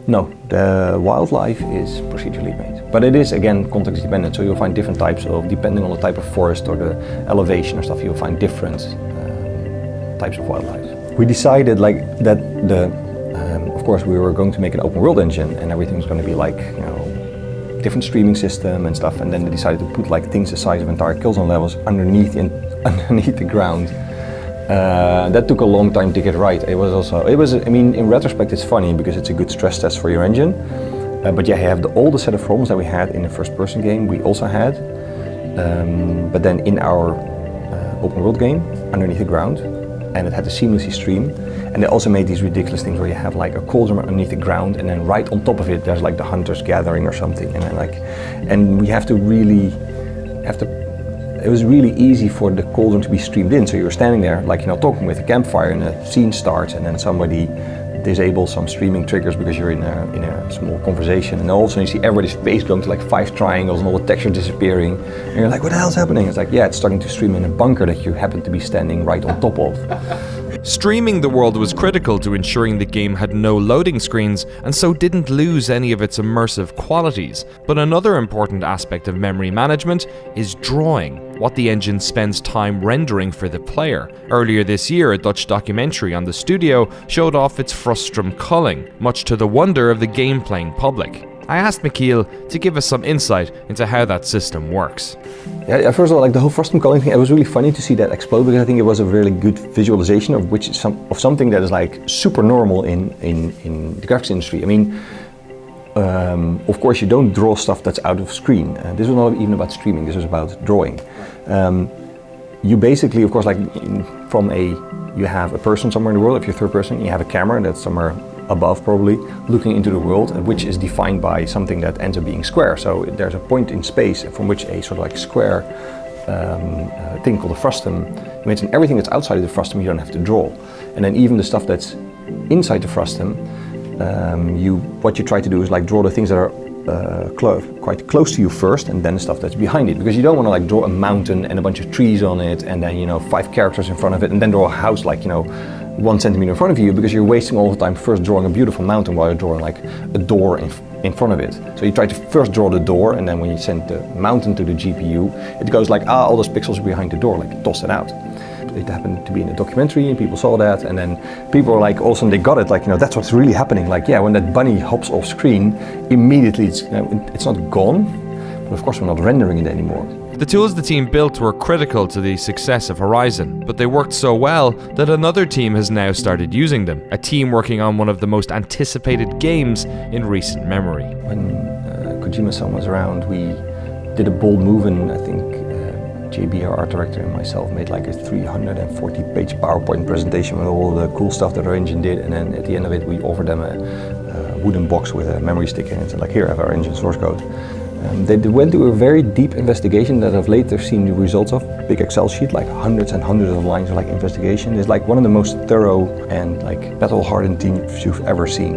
No, the wildlife is procedurally made, but it is again context dependent. So you'll find different types of, depending on the type of forest or the elevation or stuff, you'll find different types of wildlife. We decided like that of course we were going to make an open world engine, and everything was going to be like, you know, different streaming system and stuff. And then they decided to put like things the size of entire Killzone levels underneath the ground. That took a long time to get right. I mean, in retrospect it's funny because it's a good stress test for your engine. But yeah, you have all the set of problems that we had in the first person game, we also had. But then in our open world game, underneath the ground, and it had to seamlessly stream. And they also made these ridiculous things where you have like a cauldron underneath the ground, and then right on top of it there's like the hunters gathering or something. And then and we it was really easy for the cauldron to be streamed in. So you were standing there, like, you know, talking with a campfire, and a scene starts, and then somebody disables some streaming triggers because you're in a small conversation, and all of a sudden you see everybody's face going to like 5 triangles and all the texture disappearing, and you're like, what the hell's happening? It's like, yeah, it's starting to stream in a bunker that you happen to be standing right on top of. Streaming the world was critical to ensuring the game had no loading screens and so didn't lose any of its immersive qualities. But another important aspect of memory management is drawing, what the engine spends time rendering for the player. Earlier this year, a Dutch documentary on the studio showed off esse frustum culling, much to the wonder of the game-playing public. I asked Michiel to give us some insight into how that system works. Yeah, first of all, like the whole frustum culling thing, it was really funny to see that explode, because I think it was a really good visualization of something that is like super normal in the graphics industry. I mean, Of course, you don't draw stuff that's out of screen. This was not even about streaming, this was about drawing. You basically, of course, like you have a person somewhere in the world, if you're third person, you have a camera that's somewhere above probably, looking into the world, which is defined by something that ends up being square. So there's a point in space from which a sort of like square thing called a frustum, you mention everything that's outside of the frustum you don't have to draw. And then even the stuff that's inside the frustum, what you try to do is like draw the things that are quite close to you first, and then the stuff that's behind it, because you don't want to like draw a mountain and a bunch of trees on it and then 5 characters in front of it and then draw a house like 1 centimeter in front of you, because you're wasting all the time first drawing a beautiful mountain while you're drawing like a door in front of it. So you try to first draw the door, and then when you send the mountain to the GPU, it goes like, all those pixels are behind the door, like toss it out. It happened to be in a documentary and people saw that, and then people were like, all of a sudden they got it, like, that's what's really happening. Like, yeah, when that bunny hops off screen, immediately it's not gone, but of course we're not rendering it anymore. The tools the team built were critical to the success of Horizon, but they worked so well that another team has now started using them, a team working on one of the most anticipated games in recent memory. When Kojima-san was around, we did a bold move, and I think JB, our art director, and myself made like a 340-page PowerPoint presentation with all the cool stuff that our engine did, and then at the end of it we offered them a wooden box with a memory stick in it and said like, here, have our engine source code. They went through a very deep investigation that I've later seen the results of. Big Excel sheet, like hundreds and hundreds of lines of like investigation. It's like one of the most thorough and like battle-hardened teams you've ever seen.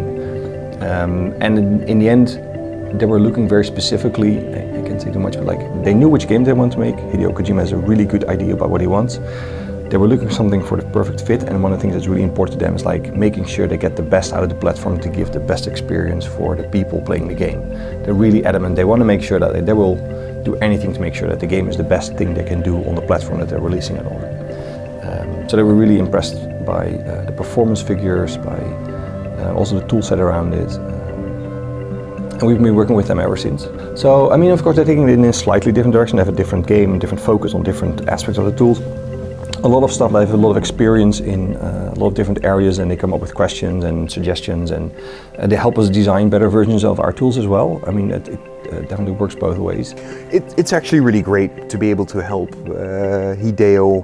And in the end, they were looking very specifically, I can't say too much, but like they knew which game they want to make. Hideo Kojima has a really good idea about what he wants. They were looking for something for the perfect fit, and one of the things that's really important to them is like making sure they get the best out of the platform to give the best experience for the people playing the game. They're really adamant. They want to make sure that they will do anything to make sure that the game is the best thing they can do on the platform that they're releasing it on. So they were really impressed by the performance figures, by also the tool set around it. And we've been working with them ever since. So, I mean, of course, they're taking it in a slightly different direction. They have a different game, different focus on different aspects of the tools. A lot of stuff, they have a lot of experience in a lot of different areas, and they come up with questions and suggestions, and they help us design better versions of our tools as well. I mean, it definitely works both ways. It's actually really great to be able to help Hideo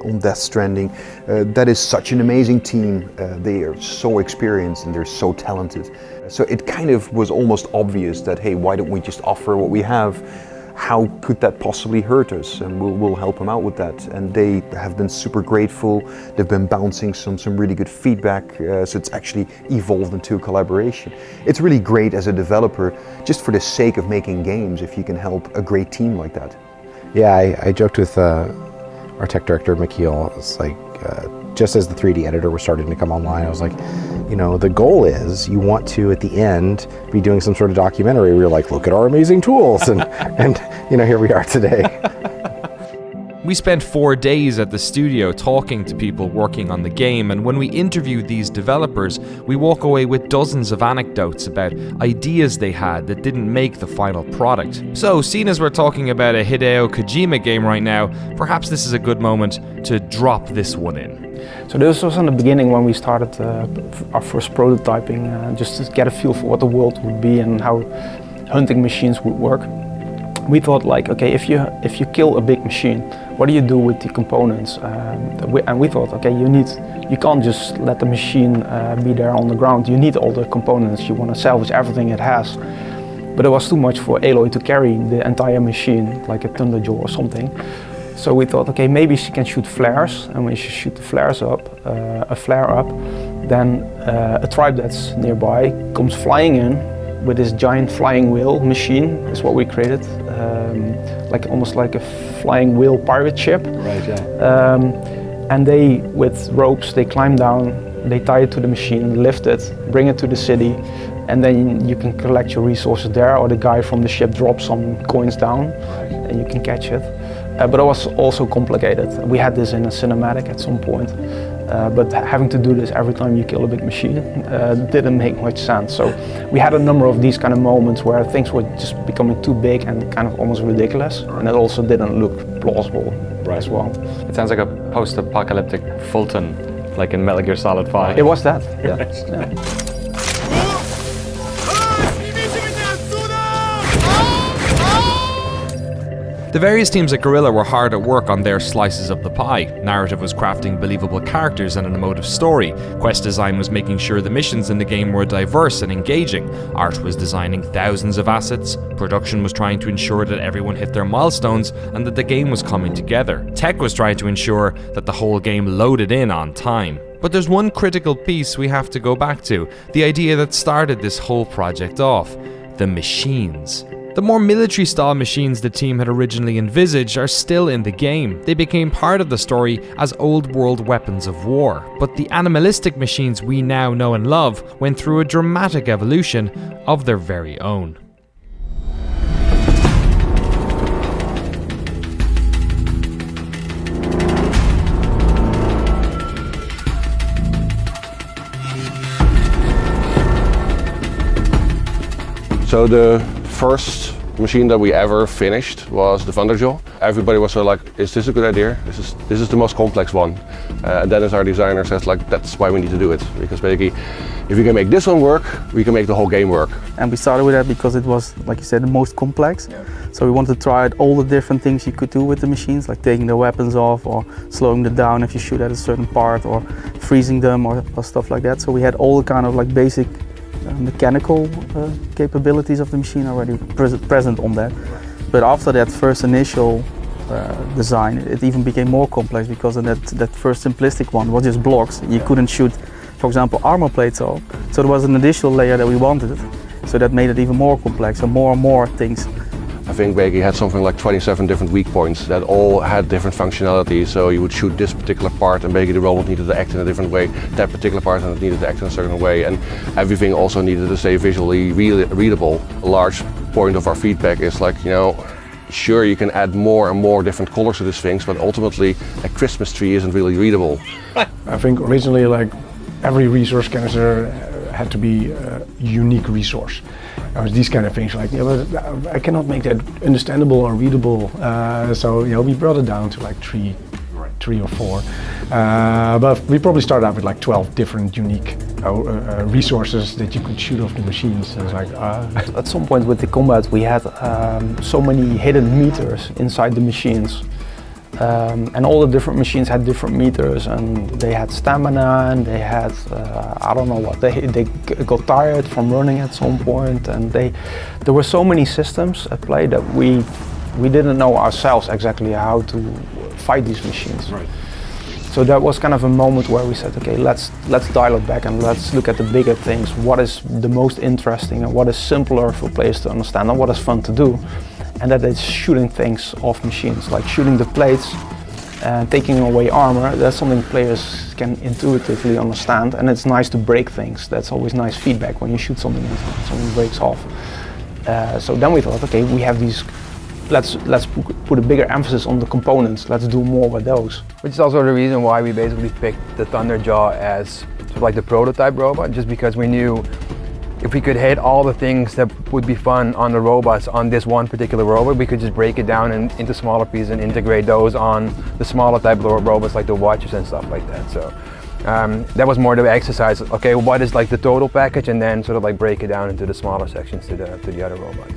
on Death Stranding. That is such an amazing team. They are so experienced and they're so talented. So it kind of was almost obvious that, hey, why don't we just offer what we have? How could that possibly hurt us? And we'll help them out with that. And they have been super grateful. They've been bouncing some really good feedback. So it's actually evolved into a collaboration. It's really great as a developer, just for the sake of making games, if you can help a great team like that. Yeah, I joked with our tech director, Mikhail. It's like, just as the 3D editor was starting to come online, I was like, the goal is you want to, at the end, be doing some sort of documentary where you're like, look at our amazing tools, and here we are today. We spent 4 days at the studio talking to people working on the game, and when we interviewed these developers, we walk away with dozens of anecdotes about ideas they had that didn't make the final product. So, seeing as we're talking about a Hideo Kojima game right now, perhaps this is a good moment to drop this one in. So this was in the beginning when we started our first prototyping, just to get a feel for what the world would be and how hunting machines would work. We thought like, okay, if you kill a big machine, what do you do with the components? And we thought, okay, you can't just let the machine be there on the ground. You need all the components. You want to salvage everything it has. But it was too much for Aloy to carry the entire machine, like a Thunderjaw or something. So we thought, okay, maybe she can shoot flares, and when she shoots the flares up, a flare up, then a tribe that's nearby comes flying in with this giant flying wheel machine, is what we created, like almost like a flying wheel pirate ship. Right, yeah. And they, with ropes, they climb down, they tie it to the machine, lift it, bring it to the city, and then you can collect your resources there, or the guy from the ship drops some coins down, and you can catch it. But it was also complicated. We had this in a cinematic at some point, but having to do this every time you kill a big machine didn't make much sense. So we had a number of these kind of moments where things were just becoming too big and kind of almost ridiculous, and it also didn't look plausible as well. It sounds like a post-apocalyptic Fulton, like in Metal Gear Solid 5. It was that. Yeah. Yeah. The various teams at Guerrilla were hard at work on their slices of the pie. Narrative was crafting believable characters and an emotive story. Quest design was making sure the missions in the game were diverse and engaging. Art was designing thousands of assets. Production was trying to ensure that everyone hit their milestones and that the game was coming together. Tech was trying to ensure that the whole game loaded in on time. But there's one critical piece we have to go back to, the idea that started this whole project off: the machines. The more military-style machines the team had originally envisaged are still in the game. They became part of the story as old-world weapons of war. But the animalistic machines we now know and love went through a dramatic evolution of their very own. So the first machine that we ever finished was the Thunderjaw. Everybody was sort of like, is this a good idea? This is the most complex one. And Dennis, our designer, says like, that's why we need to do it. Because basically, if we can make this one work, we can make the whole game work. And we started with that because it was, like you said, the most complex. Yeah. So we wanted to try out all the different things you could do with the machines, like taking the weapons off or slowing them down if you shoot at a certain part, or freezing them or stuff like that. So we had all the kind of like basic mechanical capabilities of the machine already present on that. But after that first initial design, it even became more complex, because in that first simplistic one was just blocks. You couldn't shoot, for example, armor plates off. So there was an additional layer that we wanted. So that made it even more complex and more things. I think Bakey had something like 27 different weak points that all had different functionalities. So you would shoot this particular part and Bakey the robot needed to act in a different way, that particular part and it needed to act in a certain way, and everything also needed to stay visually readable. A large point of our feedback is like, you know, sure you can add more and more different colors to these things, but ultimately a Christmas tree isn't really readable. I think originally like every resource canister had to be a unique resource. These kind of things like, yeah, but I cannot make that understandable or readable. So we brought it down to like three or four. But we probably started out with like 12 different unique resources that you could shoot off the machines. So it's like, At some point with the combat we had so many hidden meters inside the machines. And all the different machines had different meters, and they had stamina, and they had I don't know what, they got tired from running at some point, and there were so many systems at play that we didn't know ourselves exactly how to fight these machines. Right. So that was kind of a moment where we said, okay, let's dial it back and let's look at the bigger things. What is the most interesting and what is simpler for players to understand and what is fun to do? And that is shooting things off machines, like shooting the plates and taking away armor. That's something players can intuitively understand, and it's nice to break things. That's always nice feedback when you shoot something and something breaks off. So then we thought, okay, we have these, let's put a bigger emphasis on the components. Let's do more with those. Which is also the reason why we basically picked the Thunderjaw as sort of like the prototype robot, just because we knew if we could hit all the things that would be fun on the robots on this one particular robot, we could just break it down into smaller pieces and integrate those on the smaller type of robots like the Watchers and stuff like that. So that was more the exercise. Okay, what is like the total package, and then sort of like break it down into the smaller sections to the other robot.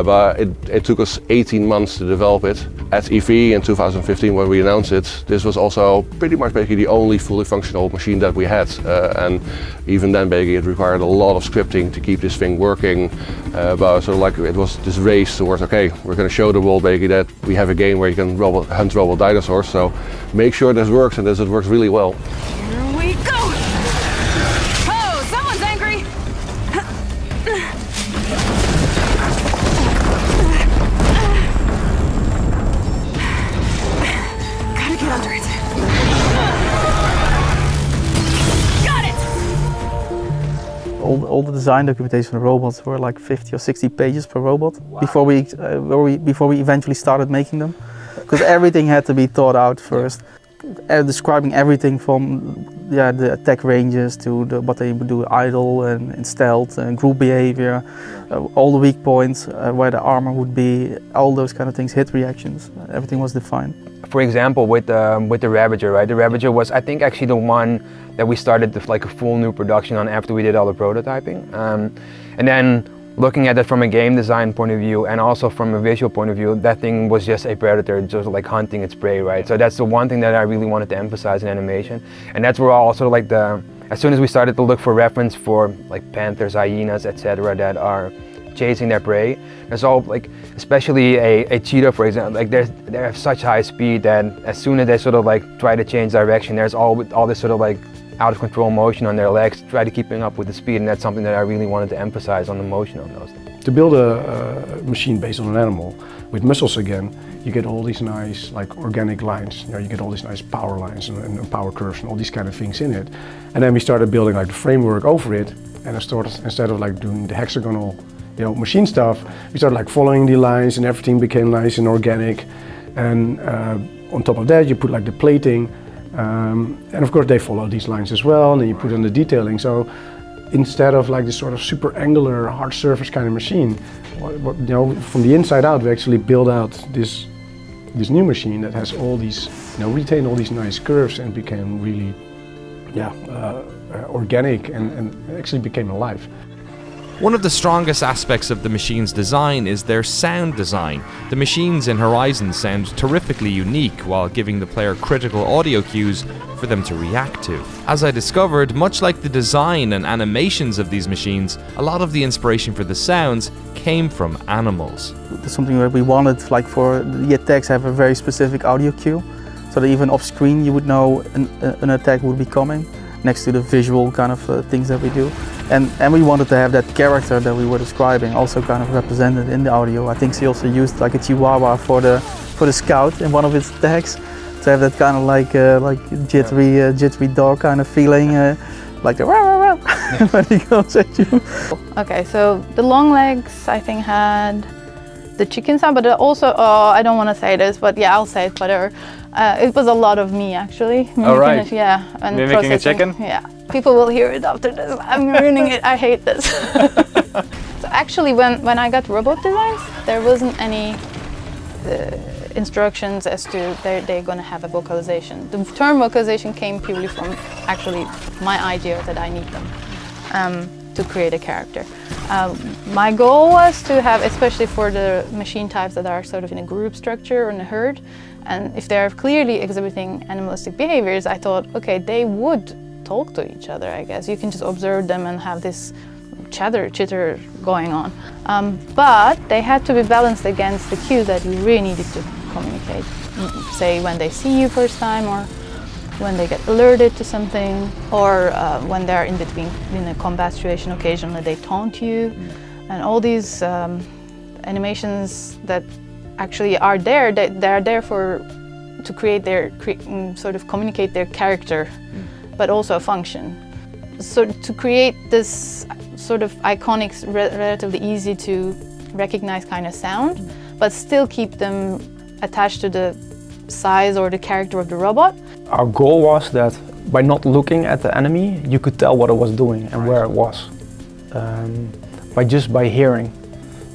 But it took us 18 months to develop it. At EV in 2015 when we announced it, this was also pretty much basically the only fully functional machine that we had. And even then basically it required a lot of scripting to keep this thing working. But sort of like it was this race towards, okay, we're going to show the world basically that we have a game where you can hunt robot dinosaurs. So make sure this works, and this it works really well. We go! Oh, someone's angry! Gotta get under it. Got it! All the design documentation for robots were like 50 or 60 pages per robot. Wow. Before we eventually started making them. Because everything had to be thought out first. Describing everything from the attack ranges to what they would do idle and stealth and group behavior, all the weak points, where the armor would be, all those kind of things, hit reactions, everything was defined. For example, with the Ravager, right? The Ravager was, I think, actually the one that we started like a full new production on after we did all the prototyping. And then looking at it from a game design point of view and also from a visual point of view, that thing was just a predator, just like hunting its prey, right? So that's the one thing that I really wanted to emphasize in animation. And that's where also like as soon as we started to look for reference for like panthers, hyenas, etc. that are chasing their prey, there's all like, especially a cheetah, for example, like they have such high speed that as soon as they sort of like try to change direction, there's all this sort of like out of control motion on their legs, try to keeping up with the speed, and that's something that I really wanted to emphasize on the motion on those. To build a machine based on an animal with muscles again, you get all these nice like organic lines. You know, you get all these nice power lines and power curves and all these kind of things in it. And then we started building like the framework over it, and I started, instead of like doing the hexagonal, you know, machine stuff, we started like following the lines, and everything became nice and organic. And on top of that, you put like the plating. And of course they follow these lines as well, and then you put in the detailing. So instead of like this sort of super angular hard surface kind of machine, you know, from the inside out we actually build out this new machine that has all these, you know, retained all these nice curves and became really, organic and actually became alive. One of the strongest aspects of the machine's design is their sound design. The machines in Horizon sound terrifically unique while giving the player critical audio cues for them to react to. As I discovered, much like the design and animations of these machines, a lot of the inspiration for the sounds came from animals. That's something that we wanted, like for the attacks have a very specific audio cue, so that even off screen you would know an attack would be coming, next to the visual kind of things that we do. And we wanted to have that character that we were describing also kind of represented in the audio. I think she also used like a chihuahua for the scout in one of its attacks, to have that kind of like jittery dog kind of feeling, like the rah, rah, rah, when he goes at you. Okay, so the long legs I think had the chicken sound, but also, I don't want to say this, but yeah, I'll say it, whatever. It was a lot of me actually. All right. It, yeah. And mimicking a chicken? Yeah. People will hear it after this. I'm ruining it. I hate this. So actually, when I got robot designs, there wasn't any instructions as to they're going to have a vocalization. The term vocalization came purely from actually my idea that I need them to create a character. My goal was to have, especially for the machine types that are sort of in a group structure or in a herd, and if they're clearly exhibiting animalistic behaviors, I thought, okay, they would talk to each other, I guess. You can just observe them and have this chitter going on. But they had to be balanced against the cues that you really needed to communicate. Say when they see you first time, or when they get alerted to something, or when they're in between in a combat situation, occasionally they taunt you. And all these animations that actually are there, they're there to create their, sort of communicate their character, but also a function. So to create this sort of iconic, relatively easy to recognize kind of sound, but still keep them attached to the size or the character of the robot. Our goal was that by not looking at the enemy, you could tell what it was doing and where it was, by hearing.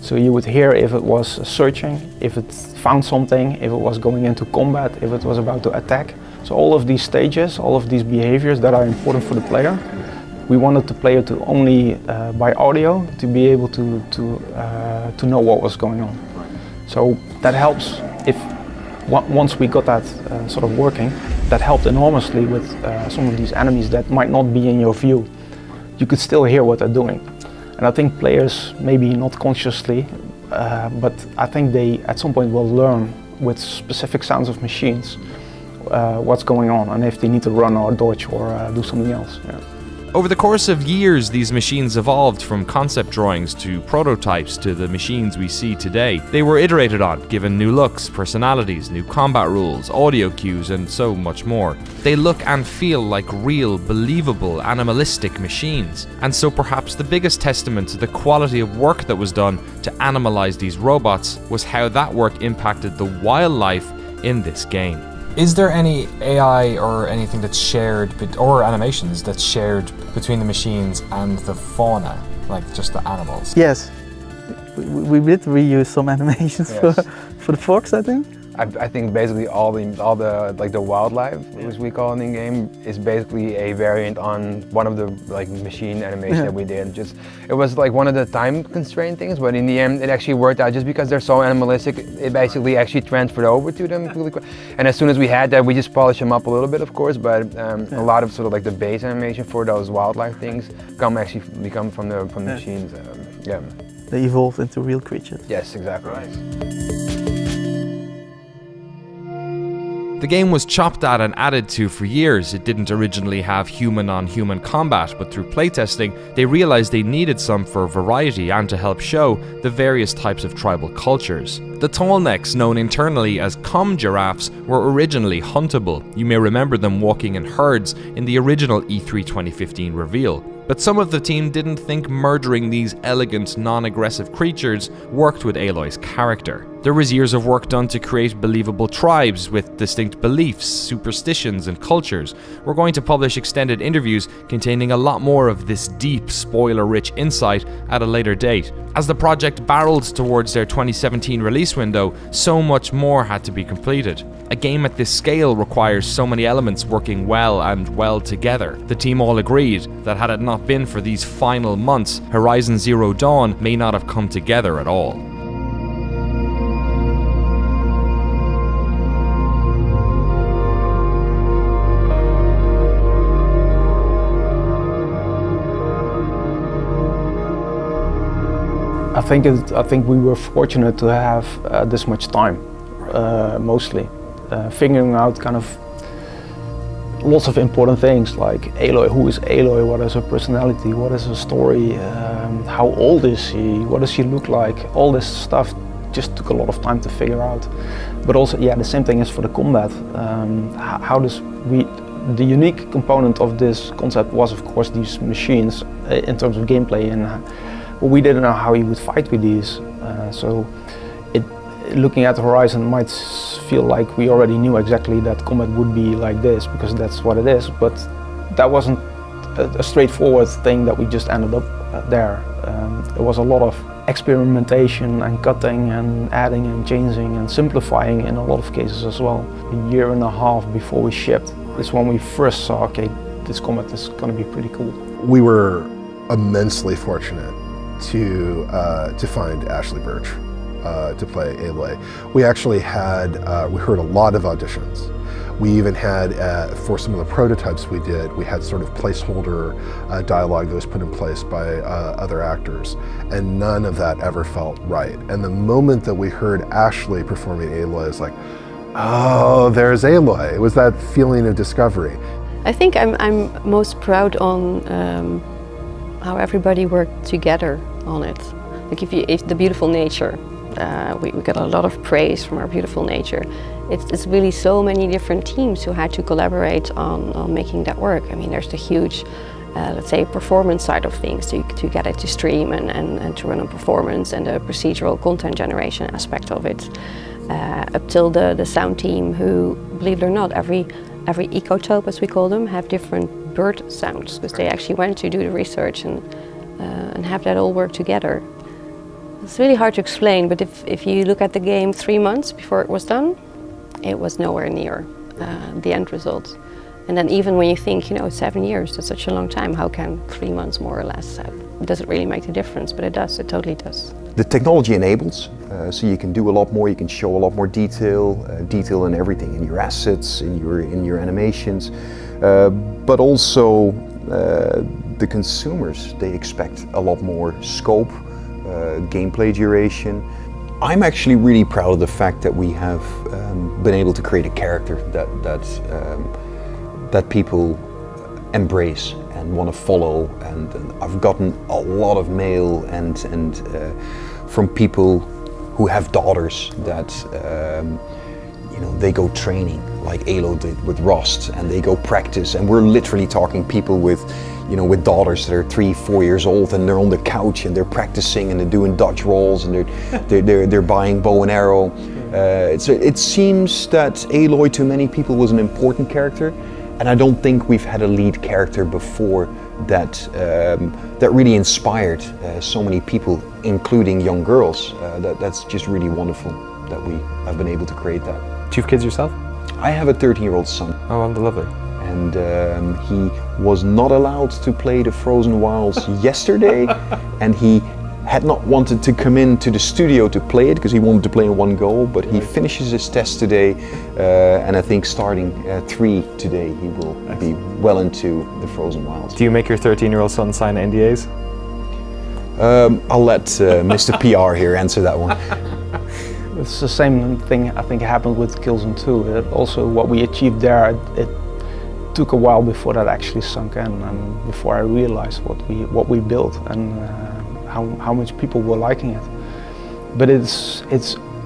So you would hear if it was searching, if it found something, if it was going into combat, if it was about to attack. So all of these stages, all of these behaviors that are important for the player, we wanted the player to only, by audio, to be able to know what was going on. So that helps if, once we got that sort of working, that helped enormously with some of these enemies that might not be in your view. You could still hear what they're doing. And I think players, maybe not consciously, but I think they at some point will learn with specific sounds of machines what's going on, and if they need to run or dodge or do something else. Yeah. Over the course of years, these machines evolved from concept drawings to prototypes to the machines we see today. They were iterated on, given new looks, personalities, new combat rules, audio cues, and so much more. They look and feel like real, believable, animalistic machines. And so perhaps the biggest testament to the quality of work that was done to animalize these robots was how that work impacted the wildlife in this game. Is there any AI or anything that's shared, or animations that's shared between the machines and the fauna, like just the animals? Yes, we did reuse some animations for the fox, I think. I think basically all the like the wildlife, as we call it in game, is basically a variant on one of the like machine animation that we did. Just it was like one of the time constraint things, but in the end it actually worked out. Just because they're so animalistic, it basically actually transferred over to them really quick. And as soon as we had that, we just polished them up a little bit, of course. But a lot of sort of like the base animation for those wildlife things become from the machines. Yeah. They evolved into real creatures. Yes, exactly. The game was chopped at and added to for years. It didn't originally have human-on-human combat, but through playtesting, they realized they needed some for variety and to help show the various types of tribal cultures. The tallnecks, known internally as com-giraffes, were originally huntable. You may remember them walking in herds in the original E3 2015 reveal. But some of the team didn't think murdering these elegant, non-aggressive creatures worked with Aloy's character. There was years of work done to create believable tribes with distinct beliefs, superstitions, and cultures. We're going to publish extended interviews containing a lot more of this deep, spoiler-rich insight at a later date. As the project barreled towards their 2017 release window, so much more had to be completed. A game at this scale requires so many elements working well and well together. The team all agreed that had it not been for these final months, Horizon Zero Dawn may not have come together at all. I think we were fortunate to have this much time, mostly. Figuring out kind of lots of important things like Aloy, who is Aloy, what is her personality, what is her story, how old is she, what does she look like, all this stuff just took a lot of time to figure out. But also, yeah, the same thing is for the combat. The unique component of this concept was of course these machines in terms of gameplay, and we didn't know how you would fight with these. Looking at the Horizon might feel like we already knew exactly that combat would be like this because that's what it is, but that wasn't a straightforward thing that we just ended up there. There was a lot of experimentation and cutting and adding and changing and simplifying in a lot of cases as well. A year and a half before we shipped is when we first saw, okay, this combat is going to be pretty cool. We were immensely fortunate to find Ashley Birch to play Aloy. We actually had, we heard a lot of auditions. We even had, for some of the prototypes we did, we had sort of placeholder dialogue that was put in place by other actors, and none of that ever felt right. And the moment that we heard Ashley performing Aloy, it's like, oh, there's Aloy. It was that feeling of discovery. I think I'm most proud on how everybody worked together on it. Like if the beautiful nature, we got a lot of praise from our beautiful nature. It's really so many different teams who had to collaborate on making that work. I mean, there's the huge, let's say, performance side of things to get it to stream and to run on performance, and the procedural content generation aspect of it, up till the sound team who, believe it or not, every ecotope, as we call them, have different bird sounds, because they actually went to do the research and have that all work together. It's really hard to explain, but if you look at the game 3 months before it was done, it was nowhere near the end result. And then even when you think, 7 years, that's such a long time, how can 3 months more or less, does it really make the difference? But it does, it totally does. The technology enables, so you can do a lot more, you can show a lot more detail in everything, in your assets, in your animations, but also the consumers, they expect a lot more scope, gameplay duration. I'm actually really proud of the fact that we have been able to create a character that people embrace and want to follow, and I've gotten a lot of mail and from people who have daughters that they go training like Alo did with Rust, and they go practice, and we're literally talking people with daughters that are 3-4 years old, and they're on the couch and they're practicing and they're doing dodge rolls and they're buying bow and arrow. It seems that Aloy to many people was an important character, and I don't think we've had a lead character before that really inspired so many people, including young girls. That's just really wonderful. that we have been able to create that. Do you have kids yourself? I have a 13-year-old son. Oh, lovely. And he was not allowed to play the Frozen Wilds yesterday, and he had not wanted to come into the studio to play it because he wanted to play in one go, but he finishes his test today, and I think starting 3 today he will be well into the Frozen Wilds. Do you make your 13-year-old son sign NDAs? I'll let Mr. PR here answer that one. It's the same thing I think happened with Killzone 2. Also what we achieved there, it took a while before that actually sunk in and before I realized what we built and how much people were liking it. But it's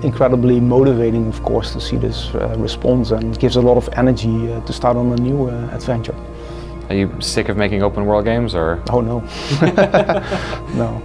incredibly motivating, of course, to see this response, and gives a lot of energy to start on a new adventure. Are you sick of making open world games, or? Oh no. No.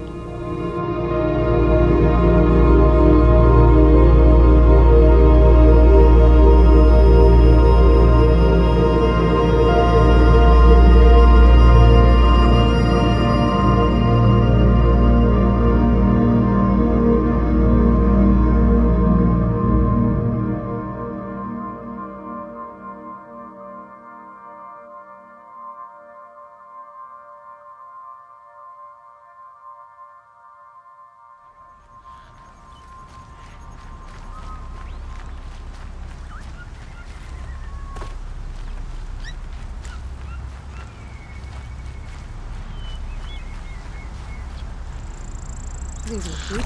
These are cheap.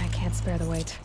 I can't spare the wait.